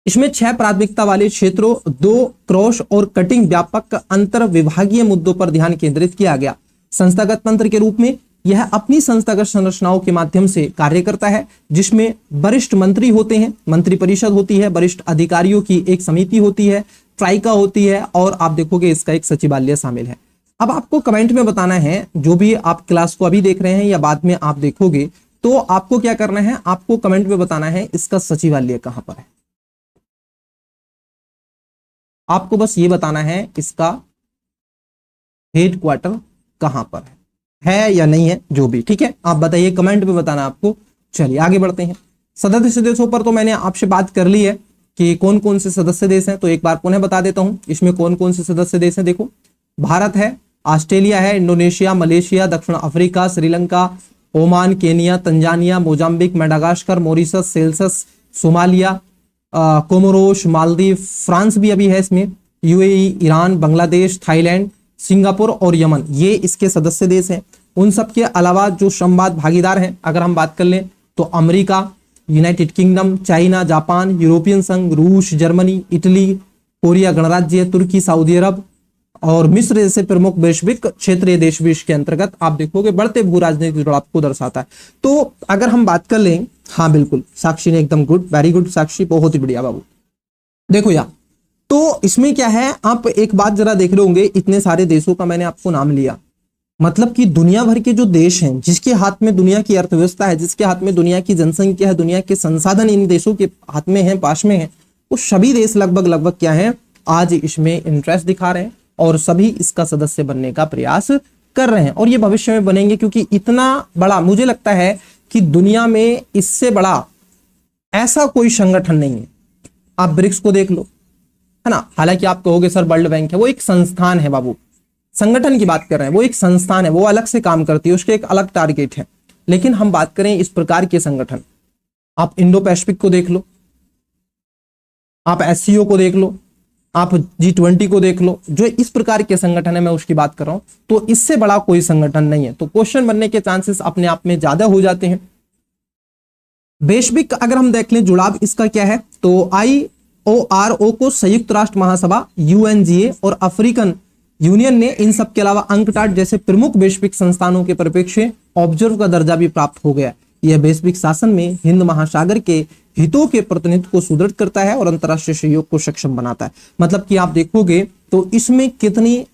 इसमें 6 प्राथमिकता वाले क्षेत्रों, 2 क्रॉस और कटिंग व्यापक अंतर विभागीय मुद्दों पर ध्यान केंद्रित किया गया। संस्थागत तंत्र के रूप में यह अपनी संस्थागत संरचनाओं के माध्यम से कार्य करता है, जिसमें वरिष्ठ मंत्री होते हैं, मंत्रिपरिषद होती है, वरिष्ठ अधिकारियों की एक समिति होती है, ट्राइका होती है, और आप देखोगे इसका एक सचिवालय शामिल है। अब आपको कमेंट में बताना है, जो भी आप क्लास को अभी देख रहे हैं या बाद में आप देखोगे, तो आपको क्या करना है, आपको कमेंट में बताना है इसका सचिवालय कहां पर है। आपको बस ये बताना है इसका हेडक्वार्टर कहां पर है या नहीं है, जो भी, ठीक है, आप बताइए, कमेंट में बताना आपको। चलिए आगे बढ़ते हैं। सदस्य देशों पर तो मैंने आपसे बात कर ली है कि कौन कौन से सदस्य देश हैं, तो एक बार पुनः बता देता हूं इसमें कौन कौन से सदस्य देश हैं। देखो, भारत है, ऑस्ट्रेलिया है, इंडोनेशिया, मलेशिया, दक्षिण Africa, Sri Lanka, Oman, Kenya, Tanzania, Mozambique, Madagascar, Mauritius, Celsus, Somalia, Comoros, Maldives, France भी अभी है इसमें, UAE, Iran, Bangladesh, Thailand, Singapore और यमन, ये इसके सदस्य देश हैं। उन सब के अलावा जो संवाद भागीदार हैं, अगर हम बात कर लें तो America, United kingdom, China, Japan, European संघ, रूस, जर्मनी, इटली, कोरिया गणराज्य, तुर्की, सऊदी अरब और मिस्र जैसे प्रमुख वैश्विक क्षेत्रीय देश भी इसके अंतर्गत आप देखोगे बढ़ते भू राजनीतिक जुड़ाव को दर्शाता है। तो अगर हम बात कर लें, हाँ बिल्कुल, साक्षी ने एकदम गुड, वेरी गुड साक्षी, बहुत ही बढ़िया बाबू। देखो यार, तो इसमें क्या है, आप एक बात जरा देख रहे होंगे, इतने सारे देशों का मैंने आपको नाम लिया, मतलब कि दुनिया भर के जो देश हैं, जिसके हाथ में दुनिया की अर्थव्यवस्था है, जिसके हाथ में दुनिया की जनसंख्या है, दुनिया के संसाधन इन देशों के हाथ में है, पास में है, वो सभी देश लगभग क्या है, आज इसमें इंटरेस्ट दिखा रहे हैं और सभी इसका सदस्य बनने का प्रयास कर रहे हैं, और ये भविष्य में बनेंगे, क्योंकि इतना बड़ा मुझे लगता है कि दुनिया में इससे बड़ा ऐसा कोई संगठन नहीं है। आप ब्रिक्स को देख लो, है ना, हालांकि आप कहोगे सर वर्ल्ड बैंक है, वो एक संस्थान है बाबू, संगठन की बात कर रहे हैं, वो एक संस्थान है, वो अलग से काम करती है, उसके एक अलग टारगेट है। लेकिन हम बात करें इस प्रकार के संगठन, आप इंडो पैसिफिक को देख लो, आप एससीओ को देख लो, आप G20 को देख लो, जो इस प्रकार के संगठन है, मैं उसकी बात कर रहा हूं, तो इससे बड़ा कोई संगठन नहीं है। तो क्वेश्चन बनने के चांसेस अपने आप में ज्यादा हो जाते हैं। वैश्विक अगर हम देख लें जुड़ाव इसका क्या है, तो IORO को संयुक्त राष्ट्र महासभा, UNGA और अफ्रीकन यूनियन ने इन सब के अलावा अंकटाड जैसे प्रमुख वैश्विक संस्थानों के परिप्रेक्ष्य ऑब्जर्व का दर्जा भी प्राप्त हो गया। यह वैश्विक शासन में हिंद महासागर के हितों के प्रतिनिधित्व को सुदृढ़ करता है और अंतरराष्ट्रीय सहयोग को सक्षम बनाता है। मतलब कि आप देखोगे तो इसमें कितनी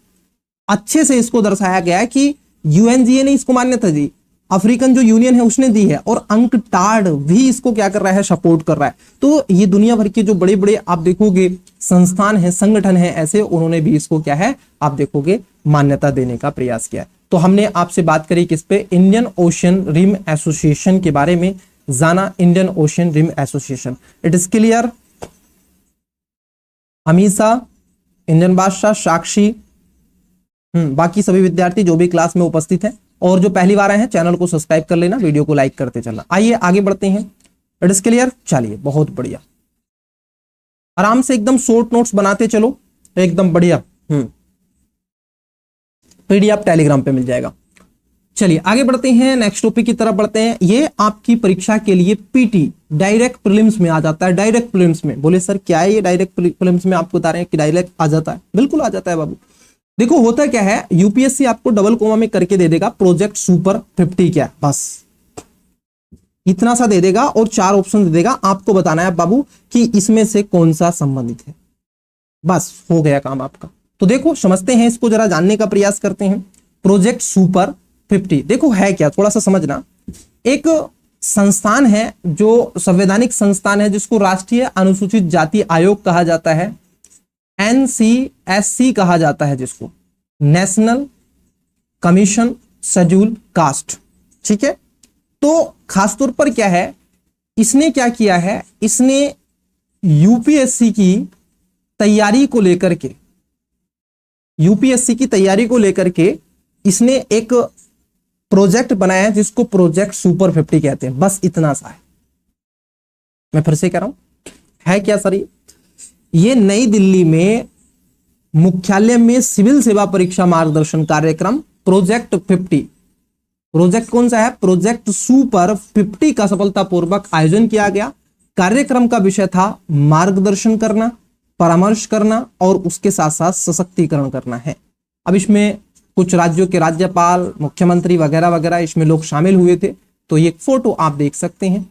अच्छे से इसको दर्शाया गया है कि UNGA ने इसको मान्यता दी, अफ्रीकन जो यूनियन है उसने दी है, और अंकटाड भी इसको क्या कर रहा है, सपोर्ट कर रहा है। तो ये दुनिया भर के जो बड़े बड़े आप देखोगे संस्थान है, संगठन है ऐसे, उन्होंने भी इसको क्या है आप देखोगे मान्यता देने का प्रयास किया है। तो हमने आपसे बात करी किस पे, इंडियन ओशियन रिम एसोसिएशन के बारे में जाना, Indian ocean rim association. It is clear. Amisha, Indian Badshah, Sakshi, बाकी सभी विद्यार्थी जो भी क्लास में उपस्थित हैं और जो पहली बार आए हैं, चैनल को सब्सक्राइब कर लेना, वीडियो को लाइक करते चलना। आइए आगे बढ़ते हैं। It is clear. चलिए बहुत बढ़िया, आराम से एकदम शॉर्ट नोट्स बनाते चलो, एकदम बढ़िया। PDF टेलीग्राम पे मिल जाएगा। चलिए आगे बढ़ते हैं, नेक्स्ट टॉपिक की तरफ बढ़ते हैं। ये आपकी परीक्षा के लिए पीटी डायरेक्ट प्रीलिम्स में आ जाता है। डायरेक्ट प्रीलिम्स में बोले सर क्या है ये डायरेक्ट प्रीलिम्स में, आपको बता रहे हैं कि डायरेक्ट आ जाता है, बिल्कुल आ जाता है बाबू। देखो होता क्या है, यूपीएससी आपको डबल कोमा में करके दे देगा प्रोजेक्ट सुपर 50 क्या है, बस इतना सा दे देगा और 4 ऑप्शन दे देगा, आपको बताना है बाबू कि इसमें से कौन सा संबंधित है, बस हो गया काम आपका। तो देखो समझते हैं, इसको जरा जानने का प्रयास करते हैं। प्रोजेक्ट सुपर 50 देखो है क्या, थोड़ा सा समझना। एक संस्थान है जो संवैधानिक संस्थान है जिसको राष्ट्रीय अनुसूचित जाति आयोग कहा जाता है, NCSC कहा जाता है, जिसको नेशनल कमीशन शेड्यूल कास्ट, ठीक है। तो खासतौर पर क्या है, इसने क्या किया है, इसने यूपीएससी की तैयारी को लेकर के, यूपीएससी की तैयारी को लेकर के इसने एक प्रोजेक्ट बनाया है जिसको प्रोजेक्ट सुपर 50 कहते हैं, बस इतना सा है। मैं फिर से कह रहा हूं, है क्या सर ये नई दिल्ली में मुख्यालय में सिविल सेवा परीक्षा मार्गदर्शन कार्यक्रम प्रोजेक्ट 50, प्रोजेक्ट कौन सा है, प्रोजेक्ट सुपर 50 का सफलतापूर्वक आयोजन किया गया। कार्यक्रम का विषय था मार्गदर्शन करना, परामर्श करना और उसके साथ साथ सशक्तिकरण करना है। अब इसमें कुछ राज्यों के राज्यपाल, मुख्यमंत्री वगैरह वगैरह इसमें लोग शामिल हुए थे। तो ये फोटो आप देख सकते हैं,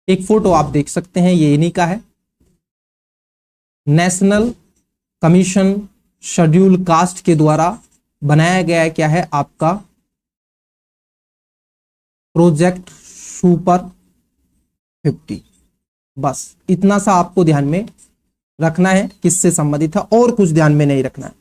एक फोटो आप देख सकते हैं, ये इन्हीं का है। नेशनल कमीशन शेड्यूल कास्ट के द्वारा बनाया गया है, क्या है आपका प्रोजेक्ट सुपर 50, बस इतना सा आपको ध्यान में रखना है, किससे संबंधित था और कुछ ध्यान में नहीं रखना है,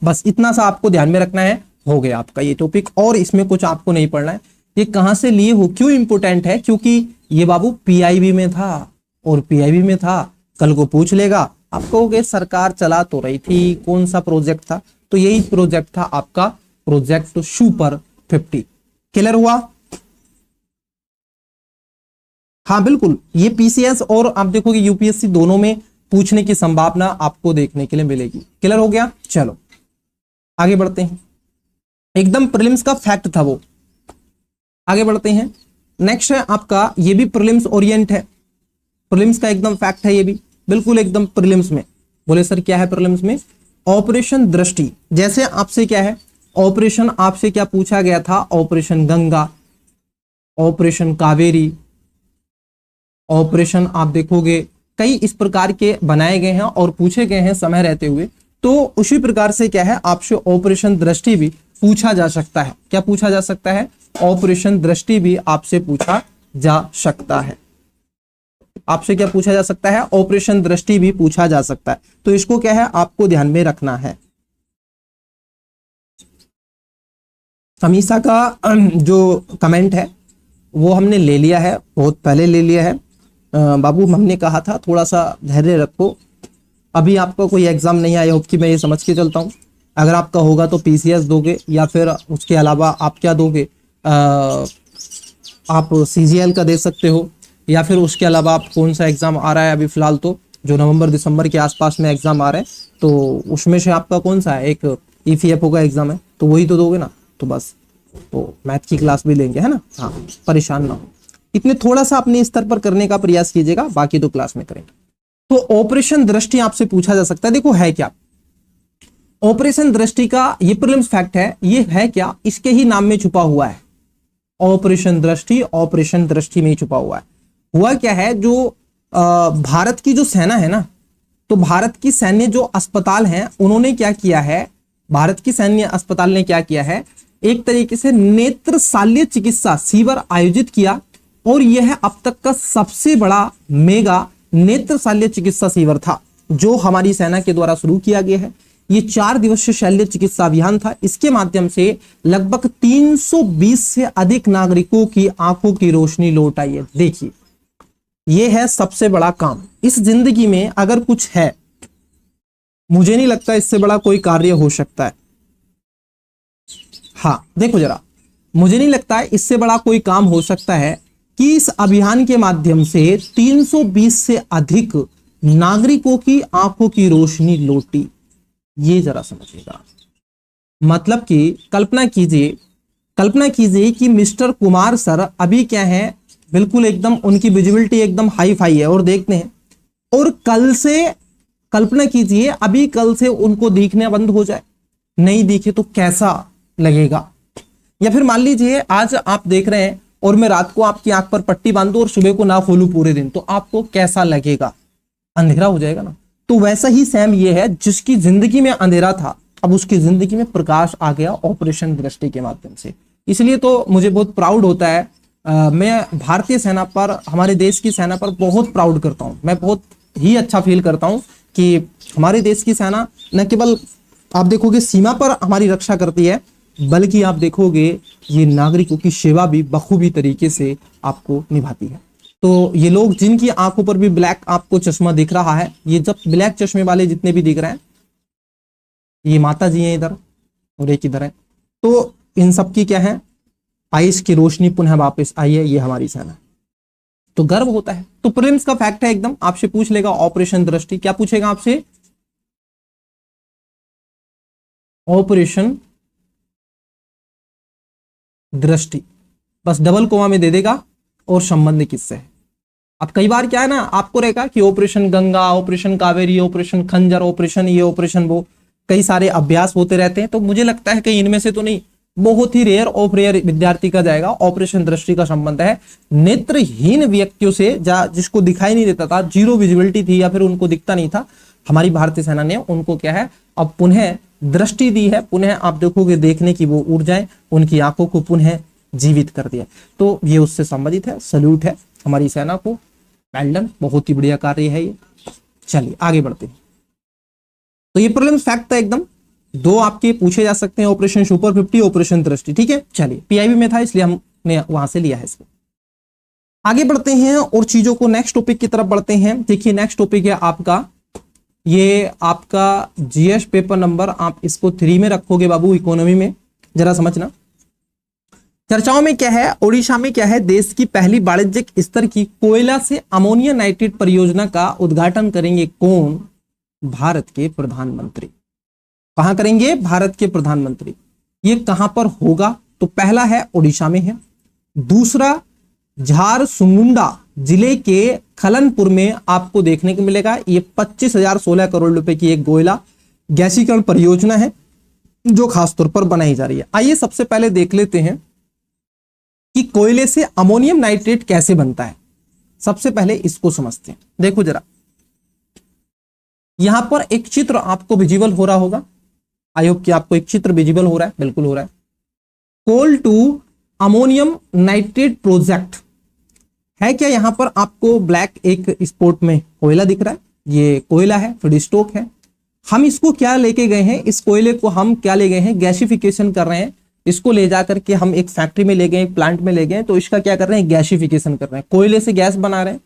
बस इतना सा आपको ध्यान में रखना है। हो गया आपका ये टॉपिक, और इसमें कुछ आपको नहीं पढ़ना है। ये कहां से लिए हो, क्यों इंपोर्टेंट है, क्योंकि ये बाबू पीआईबी में था, और पीआईबी में था, कल को पूछ लेगा, आप कहोगे सरकार चला तो रही थी, कौन सा प्रोजेक्ट था, तो यही प्रोजेक्ट था आपका प्रोजेक्ट सुपर 50। क्लियर हुआ? हाँ बिल्कुल, ये पीसीएस और आप देखोगे यूपीएससी दोनों में पूछने की संभावना आपको देखने के लिए मिलेगी। क्लियर हो गया? चलो आगे बढ़ते हैं, एकदम प्रीलिम्स का फैक्ट था वो। आगे बढ़ते हैं, नेक्स्ट है आपका, ये भी प्रीलिम्स ओरिएंट है, प्रीलिम्स का एकदम फैक्ट है ये भी, बिल्कुल एकदम प्रीलिम्स में। बोले सर क्या है प्रीलिम्स में? ऑपरेशन दृष्टि। जैसे आपसे क्या है, ऑपरेशन आपसे क्या पूछा गया था, operation Ganga, operation Kaveri, operation आप देखोगे कई इस प्रकार के बनाए गए हैं और पूछे गए हैं समय रहते हुए। तो उसी प्रकार से क्या है, आपसे ऑपरेशन दृष्टि भी पूछा जा सकता है। क्या पूछा जा सकता है? ऑपरेशन दृष्टि भी आपसे पूछा जा सकता है। आपसे क्या पूछा जा सकता है? ऑपरेशन दृष्टि भी पूछा जा सकता है। तो इसको क्या है, आपको ध्यान में रखना है। समीसा का जो कमेंट है वो हमने ले लिया है, बहुत पहले ले लिया है। बाबू हमने कहा था थोड़ा सा धैर्य रखो, अभी आपका कोई एग्जाम नहीं आया, होप कि मैं ये समझ के चलता हूँ। अगर आपका होगा तो पीसीएस दोगे, या फिर उसके अलावा आप क्या दोगे, आप सीजीएल का दे सकते हो, या फिर उसके अलावा आप कौन सा एग्जाम आ रहा है अभी फिलहाल तो जो नवंबर दिसंबर के आसपास में एग्जाम आ रहे हैं, तो उसमें से आपका कौन सा है, एक ईपीएफओ का एग्जाम है, तो वही तो दोगे ना। तो बस तो मैथ की क्लास भी लेंगे, है ना, हाँ परेशान ना हो, इतने थोड़ा सा अपने स्तर पर करने का प्रयास कीजिएगा, बाकी तो क्लास में करेंगे। तो ऑपरेशन दृष्टि आपसे पूछा जा सकता है। देखो है क्या ऑपरेशन दृष्टि का, ये प्रीलिम्स फैक्ट है, ये है क्या, इसके ही नाम में छुपा हुआ है। ऑपरेशन दृष्टि ऑपरेशन दृष्टि में ही छुपा हुआ है। हुआ क्या है, जो भारत की जो सेना है ना, तो भारत की सैन्य जो अस्पताल हैं उन्होंने क्या किया है, भारत की सैन्य अस्पताल ने क्या किया है, एक तरीके से नेत्र शल्य चिकित्सा शिविर आयोजित किया, और यह अब तक का सबसे बड़ा मेगा नेत्र शल्य चिकित्सा शिविर था जो हमारी सेना के द्वारा शुरू किया गया है। ये 4 दिवसीय शल्य चिकित्सा अभियान था। इसके माध्यम से लगभग 320 से अधिक नागरिकों की आंखों की रोशनी लौट आई है। देखिए ये है सबसे बड़ा काम इस जिंदगी में, अगर कुछ है मुझे नहीं लगता इससे बड़ा कोई कार्य हो सकता है। हाँ देखो जरा, मुझे नहीं लगता है इससे बड़ा कोई काम हो सकता है कि इस अभियान के माध्यम से 320 से अधिक नागरिकों की आंखों की रोशनी लौटी। ये जरा समझिएगा। मतलब कि कल्पना कीजिए कि मिस्टर कुमार सर अभी क्या है, बिल्कुल एकदम उनकी विजिबिलिटी एकदम हाई फाई है और देखते हैं, और कल से कल्पना कीजिए अभी कल से उनको दिखने बंद हो जाए, नहीं दिखे तो कैसा लगेगा। या फिर मान लीजिए आज आप देख रहे हैं और मैं रात को आपकी आंख पर पट्टी बांधूं और सुबह को ना खोलूं पूरे दिन, तो आपको कैसा लगेगा? अंधेरा हो जाएगा ना। तो वैसा ही सेम ये है, जिसकी जिंदगी में अंधेरा था अब उसकी जिंदगी में प्रकाश आ गया ऑपरेशन दृष्टि के माध्यम से। इसलिए तो मुझे बहुत प्राउड होता है, मैं भारतीय सेना पर, हमारे देश की सेना पर बहुत प्राउड करता हूं। मैं बहुत ही अच्छा फील करता हूं कि हमारे देश की सेना न केवल आप देखोगे सीमा पर हमारी रक्षा करती है, बल्कि आप देखोगे ये नागरिकों की सेवा भी बखूबी तरीके से आपको निभाती है। तो ये लोग जिनकी आंखों पर भी ब्लैक आपको चश्मा दिख रहा है, ये जब ब्लैक चश्मे वाले जितने भी दिख रहे हैं, ये माता जी हैं इधर और एक इधर है, तो इन सब की क्या है, आइस की रोशनी पुनः वापस आई है, ये हमारी सेना। तो गर्व होता है। तो प्रीलिम्स का फैक्ट है एकदम, आपसे पूछ लेगा ऑपरेशन दृष्टि, क्या पूछेगा आपसे? ऑपरेशन दृष्टि, बस डबल कोमा में दे देगा और संबंध किससे है। अब कई बार क्या है ना, आपको रहेगा कि operation Ganga, operation Kaveri, operation खंजर, ऑपरेशन ये, ऑपरेशन वो, कई सारे अभ्यास होते रहते हैं। तो मुझे लगता है कि इनमें से तो नहीं, बहुत ही रेयर ऑफ रेयर विद्यार्थी का जाएगा। ऑपरेशन दृष्टि का संबंध है नेत्रहीन व्यक्तियों से, जिसको दिखाई नहीं देता था, जीरो विजिबिलिटी थी या फिर उनको दिखता नहीं था, हमारी भारतीय सेना ने उनको क्या है अब पुनः दृष्टि दी है, पुनः आप देखोगे देखने की वो ऊर्जाएं, उनकी आंखों को पुनः जीवित कर दिया। तो ये उससे संबंधित है, सल्यूट है हमारी सेना को, वेल डन, बहुत ही बढ़िया कार्य है ये। चलिए आगे बढ़ते हैं। तो ये प्रीलिम्स फैक्ट था एकदम, दो आपके पूछे जा सकते हैं, ऑपरेशन सुपर 50, ऑपरेशन दृष्टि, ठीक है। चलिए पीआईबी में था इसलिए हमने वहां से लिया है इसको। आगे बढ़ते हैं और चीजों को नेक्स्ट टॉपिक की तरफ बढ़ते हैं। देखिए नेक्स्ट टॉपिक है आपका, ये आपका जीएस पेपर नंबर, आप इसको 3 में रखोगे बाबू, इकोनॉमी में, जरा समझना। चर्चाओं में क्या है, ओडिशा में क्या है, देश की पहली वाणिज्यिक स्तर की कोयला से अमोनिया नाइट्रेट परियोजना का उद्घाटन करेंगे कौन? भारत के प्रधानमंत्री। कहां करेंगे? भारत के प्रधानमंत्री। ये कहां पर होगा? तो पहला है ओडिशा में है, दूसरा झारसुगुड़ा जिले के खलनपुर में आपको देखने को मिलेगा। ये 25,016 करोड़ रुपए की एक कोयला गैसीकरण परियोजना है जो खासतौर पर बनाई जा रही है। आइए सबसे पहले देख लेते हैं कि कोयले से अमोनियम नाइट्रेट कैसे बनता है। सबसे पहले इसको समझते हैं। देखो जरा, यहां पर एक चित्र आपको विजिबल हो रहा होगा, आई होप कि आपको एक चित्र विजिबल हो रहा है, बिल्कुल हो रहा है। कोल टू अमोनियम नाइट्रेट प्रोजेक्ट है क्या? यहां पर आपको ब्लैक एक स्पॉट में कोयला दिख रहा है, ये कोयला है, फीड स्टॉक है। हम इसको क्या लेके गए हैं, इस कोयले को हम क्या ले गए हैं, गैसिफिकेशन कर रहे हैं। इसको ले जाकर के हम एक फैक्ट्री में ले गए, एक प्लांट में ले गए, तो इसका क्या कर रहे हैं, गैसिफिकेशन कर रहे हैं, कोयले से गैस बना रहे हैं।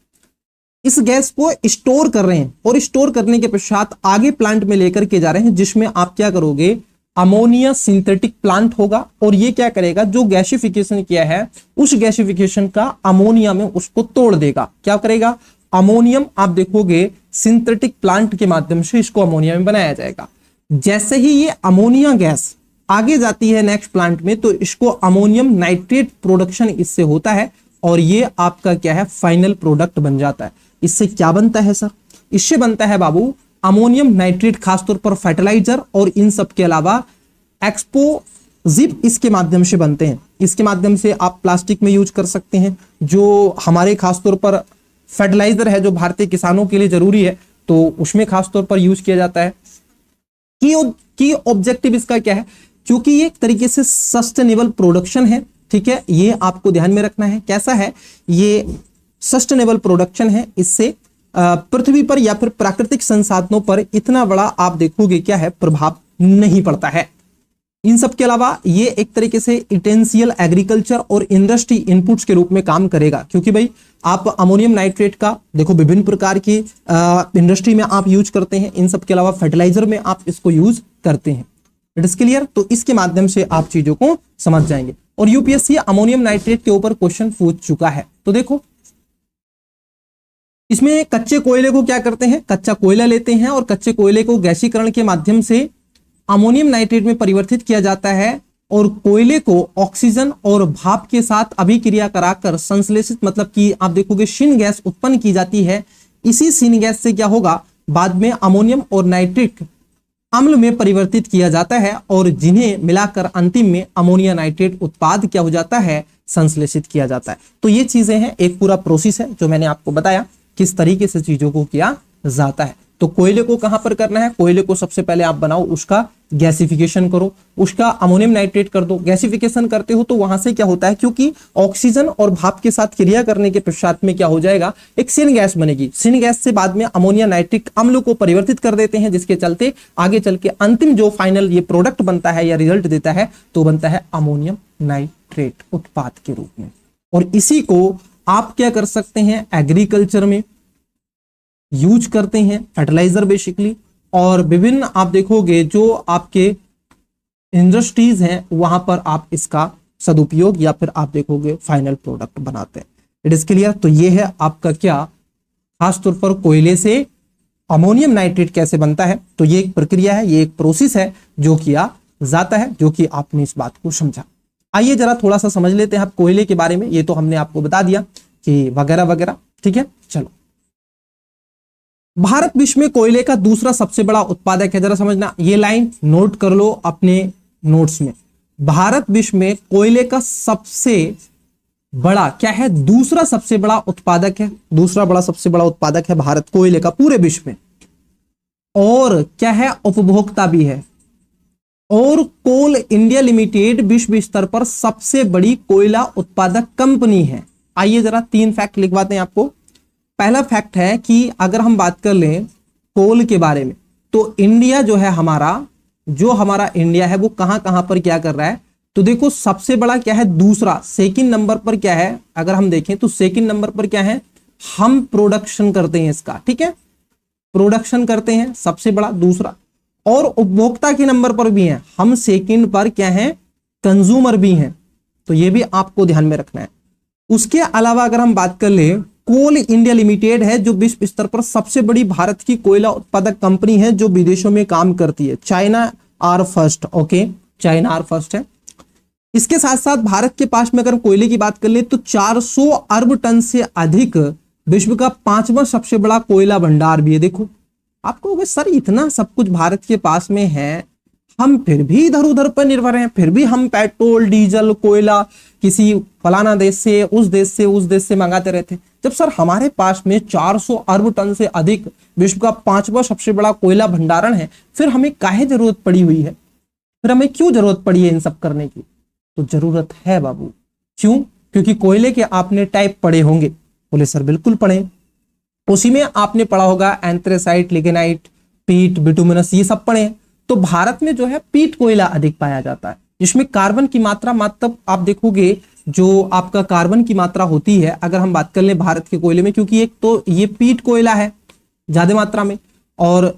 इस गैस को स्टोर कर रहे हैं और स्टोर करने के पश्चात आगे प्लांट में लेकर के जा रहे हैं, जिसमें आप क्या करोगे, अमोनिया सिंथेटिक प्लांट होगा। और ये क्या करेगा, जो गैसिफिकेशन किया है उस गैसिफिकेशन का अमोनिया में उसको तोड़ देगा। क्या करेगा, अमोनियम, आप देखोगे सिंथेटिक प्लांट के माध्यम से इसको अमोनिया में बनाया जाएगा। जैसे ही ये अमोनिया गैस आगे जाती है नेक्स्ट प्लांट में, तो इसको अमोनियम नाइट्रेट प्रोडक्शन इससे होता है और ये आपका क्या है, फाइनल प्रोडक्ट बन जाता है। इससे क्या बनता है सर? इससे बनता है बाबू अमोनियम नाइट्रेट, खासतौर पर फर्टिलाइजर और इन सब के अलावा एक्सप्लोजिव इसके माध्यम से बनते हैं। इसके माध्यम से आप प्लास्टिक में यूज कर सकते हैं, जो हमारे खासतौर पर फर्टिलाइजर है जो भारतीय किसानों के लिए जरूरी है, तो उसमें खासतौर पर यूज किया जाता है। की ऑब्जेक्टिव इसका क्या है, क्योंकि ये एक तरीके से सस्टेनेबल प्रोडक्शन है, ठीक है, ये आपको ध्यान में रखना है। कैसा है ये, सस्टेनेबल प्रोडक्शन है, इससे पृथ्वी पर या फिर प्राकृतिक संसाधनों पर इतना बड़ा आप देखोगे क्या है, प्रभाव नहीं पड़ता है। इन सब के अलावा ये एक तरीके से इंटेंसियल एग्रीकल्चर और इंडस्ट्री इनपुट्स के रूप में काम करेगा, क्योंकि भाई आप अमोनियम नाइट्रेट का देखो विभिन्न प्रकार की इंडस्ट्री में आप यूज करते हैं, इन सब के अलावा फर्टिलाइजर में आप इसको यूज करते हैं। It is clear? तो इसके माध्यम से आप चीजों को समझ जाएंगे। और यूपीएससी अमोनियम नाइट्रेट के ऊपर क्वेश्चन पूछ चुका है। तो देखो इसमें कच्चे कोयले को क्या करते हैं, कच्चा कोयला लेते हैं और कच्चे कोयले को गैसीकरण के माध्यम से अमोनियम नाइट्रेट में परिवर्तित किया जाता है और कोयले को ऑक्सीजन और भाप के साथ अभिक्रिया कराकर संश्लेषित मतलब कि आप देखोगे शीन गैस उत्पन्न की जाती है। इसी शीन गैस से क्या होगा, बाद में अमोनियम और नाइट्रिक अम्ल में परिवर्तित किया जाता है और जिन्हें मिलाकर अंतिम में अमोनिया नाइट्रेट उत्पाद क्या हो जाता है, संश्लेषित किया जाता है। तो ये चीजें हैं, एक पूरा प्रोसेस है जो मैंने आपको बताया किस तरीके से चीजों को किया जाता है। तो कोयले को कहां पर करना है, कोयले को सबसे पहले आप बनाओ, उसका गैसिफिकेशन करो, उसका अमोनियम नाइट्रेट कर दो। गैसिफिकेशन करते हो तो वहां से क्या होता है, क्योंकि ऑक्सीजन और भाप के साथ क्रिया करने के पश्चात में क्या हो जाएगा, एक सिन गैस बनेगी। सिन गैस से बाद में अमोनिया नाइट्रिक अम्ल को परिवर्तित कर देते हैं, जिसके चलते आगे चल के अंतिम जो फाइनल ये प्रोडक्ट बनता है या रिजल्ट देता है तो बनता है अमोनियम नाइट्रेट उत्पाद के रूप में। और इसी को आप क्या कर सकते हैं, एग्रीकल्चर में यूज करते हैं, फर्टिलाइजर बेसिकली, और विभिन्न आप देखोगे जो आपके इंडस्ट्रीज हैं वहां पर आप इसका सदुपयोग या फिर आप देखोगे फाइनल प्रोडक्ट बनाते हैं। It is clear. तो ये है आपका क्या, खासतौर पर कोयले से अमोनियम नाइट्रेट कैसे बनता है। तो ये एक प्रक्रिया है, ये एक प्रोसेस है जो किया जाता है, जो कि आपने इस बात को समझा। आइए जरा थोड़ा सा समझ लेते हैं आप कोयले के बारे में। ये तो हमने आपको बता दिया कि वगैरह वगैरह, ठीक है। चलो, भारत विश्व में कोयले का दूसरा सबसे बड़ा उत्पादक है। जरा समझना, ये लाइन नोट कर लो अपने नोट्स में। भारत विश्व में कोयले का सबसे बड़ा क्या है, दूसरा सबसे बड़ा उत्पादक है। दूसरा बड़ा सबसे बड़ा उत्पादक है भारत कोयले का पूरे विश्व में, और क्या है, उपभोक्ता भी है। और कोल इंडिया लिमिटेड विश्व स्तर पर सबसे बड़ी कोयला उत्पादक कंपनी है। आइए जरा 3 फैक्ट लिखवाते हैं आपको। पहला फैक्ट है कि अगर हम बात कर लें कोल के बारे में, तो इंडिया जो है हमारा, जो हमारा इंडिया है वो कहां कहां पर क्या कर रहा है, तो देखो सबसे बड़ा क्या है, दूसरा, सेकंड नंबर पर क्या है, अगर हम देखें तो सेकंड नंबर पर क्या है, हम प्रोडक्शन करते हैं इसका, ठीक है, प्रोडक्शन करते हैं, सबसे बड़ा दूसरा। और उपभोक्ता के नंबर पर भी है, हम सेकंड पर क्या है, कंज्यूमर भी हैं। तो ये भी आपको ध्यान में रखना है। उसके अलावा अगर हम बात कर ले, कोल इंडिया लिमिटेड है जो विश्व स्तर पर सबसे बड़ी भारत की कोयला उत्पादक कंपनी है जो विदेशों में काम करती है। China are first, okay, China are first है। इसके साथ साथ भारत के पास में अगर कोयले की बात कर ले तो 400 अरब टन से अधिक विश्व का 5वां सबसे बड़ा कोयला भंडार भी है। देखो आपको होगा सर इतना सब कुछ भारत के पास में है, हम फिर भी इधर उधर पर निर्भर हैं, फिर भी हम पेट्रोल डीजल कोयला किसी फलाना देश से उस देश से मंगाते रहते। जब सर हमारे पास में 400 अरब टन से अधिक विश्व का 5वां सबसे बड़ा कोयला भंडारण है, फिर हमें काहे जरूरत पड़ी हुई है, फिर हमें क्यों जरूरत पड़ी है इन सब करने की। तो जरूरत है बाबू, क्यों, क्योंकि कोयले के आपने टाइप पढ़े होंगे। बोले सर बिल्कुल पढ़े, उसी में आपने पढ़ा होगा एंथ्रेसाइट, लिग्नाइट, पीट, बिटुमिनस, ये सब पढ़े। तो भारत में जो है पीट कोयला अधिक पाया जाता है, जिसमें कार्बन की मात्रा, मतलब आप देखोगे जो आपका कार्बन की मात्रा होती है, अगर हम बात कर लें भारत के कोयले में, क्योंकि एक तो ये पीट कोयला है ज्यादा मात्रा में, और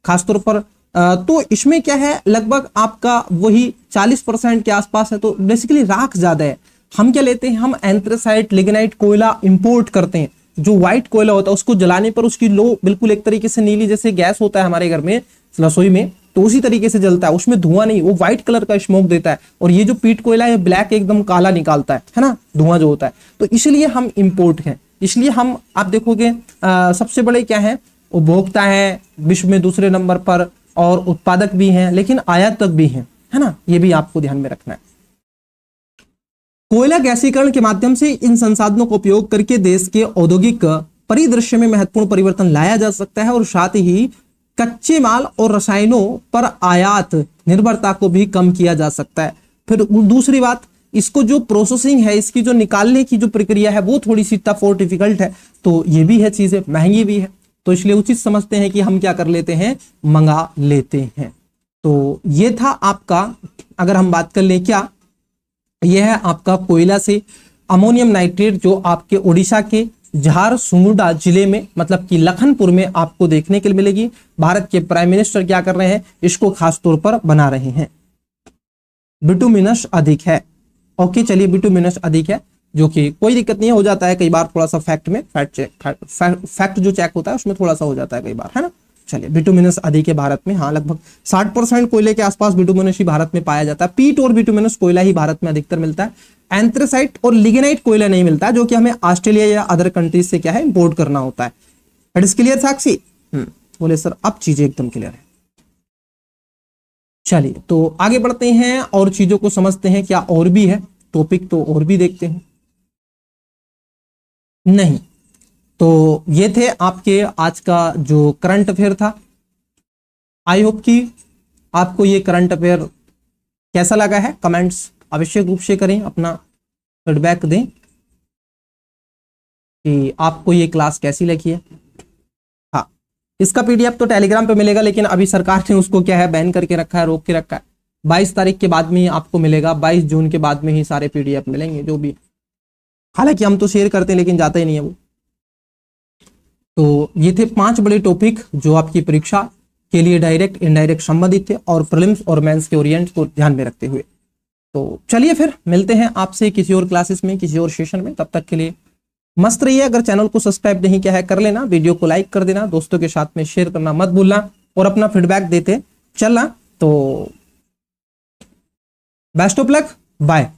खासतौर पर तो इसमें क्या है, लगभग आपका वही 40% के आसपास है। तो बेसिकली राख ज्यादा है। हम क्या लेते हैं, हम एंथ्रेसाइट, लिग्नाइट कोयला इंपोर्ट करते हैं। जो व्हाइट कोयला होता है उसको जलाने पर उसकी लो बिल्कुल एक तरीके से नीली जैसे गैस होता है हमारे घर में रसोई में, तो उसी तरीके से जलता है, उसमें धुआं नहीं, वो व्हाइट कलर का स्मोक देता है। और ये जो पीट कोयला है ब्लैक एकदम काला निकालता है ना, धुआं जो होता है। तो इसलिए हम इंपोर्ट हैं, इसलिए हम आप देखोगे सबसे बड़े क्या है, उपभोक्ता है विश्व में दूसरे नंबर पर, और उत्पादक भी हैं, लेकिन आयातक भी हैं, है ना, ये भी आपको ध्यान में रखना है। कोयला गैसीकरण के माध्यम से इन संसाधनों का उपयोग करके देश के औद्योगिक परिदृश्य में महत्वपूर्ण परिवर्तन लाया जा सकता है, और साथ ही कच्चे माल और रसायनों पर आयात निर्भरता को भी कम किया जा सकता है। फिर दूसरी बात, इसको जो प्रोसेसिंग है, इसकी जो निकालने की जो प्रक्रिया है वो थोड़ी सी टफ और डिफिकल्ट है, तो ये भी है, चीजें महंगी भी है। तो इसलिए उचित समझते हैं कि हम क्या कर लेते हैं, मंगा लेते हैं। तो ये था आपका, अगर हम बात कर ले क्या, यह है आपका कोयला से अमोनियम नाइट्रेट जो आपके उड़ीसा के झारसुगुड़ा जिले में, मतलब कि लखनपुर में आपको देखने के लिए मिलेगी। भारत के प्राइम मिनिस्टर क्या कर रहे हैं, इसको खास तौर पर बना रहे हैं। बिटुमिनस अधिक है, ओके, चलिए बिटुमिनस अधिक है, जो कि कोई दिक्कत नहीं हो जाता है कई बार, थोड़ा सा फैक्ट में फैक्ट जो चेक होता है उसमें थोड़ा सा हो जाता है कई बार, है ना। चलिए, बिटुमिनस अधिक है भारत में, हाँ लगभग 60% कोयले के आसपास बिटुमिनस ही भारत में पाया जाता है। पीट और बिटुमिनस कोयला ही भारत में अधिकतर मिलता है। एंथ्रेसाइट और लिग्नाइट कोयला नहीं मिलता है, जो कि हमें ऑस्ट्रेलिया या अदर कंट्रीज से क्या है इंपोर्ट करना होता है। इट इज क्लियर साक्षी? बोले सर अब चीजें एकदम क्लियर है। चलिए तो आगे बढ़ते हैं और चीजों को समझते हैं, क्या और भी है टॉपिक तो और भी देखते हैं। नहीं तो ये थे आपके आज का जो करंट अफेयर था। आई होप कि आपको ये करंट अफेयर कैसा लगा है, कमेंट्स आवश्यक रूप से करें, अपना फीडबैक दें कि आपको ये क्लास कैसी लगी है। हाँ, इसका पीडीएफ तो टेलीग्राम पे मिलेगा, लेकिन अभी सरकार ने उसको क्या है बैन करके रखा है, रोक के रखा है। 22 तारीख के बाद में ही आपको मिलेगा, 22 जून के बाद में ही सारे पीडीएफ मिलेंगे जो भी। हालांकि हम तो शेयर करते हैं लेकिन जाता ही नहीं है वो। तो ये थे 5 बड़े टॉपिक जो आपकी परीक्षा के लिए डायरेक्ट इनडायरेक्ट संबंधित थे और प्रीलिम्स और मेंस के ओरिएंट को ध्यान में रखते हुए। तो चलिए फिर मिलते हैं आपसे किसी और क्लासेस में, किसी और सेशन में। तब तक के लिए मस्त रहिए। अगर चैनल को सब्सक्राइब नहीं किया है कर लेना, वीडियो को लाइक कर देना, दोस्तों के साथ में शेयर करना मत भूलना और अपना फीडबैक देते चलना। तो बेस्ट ऑफ लक, बाय।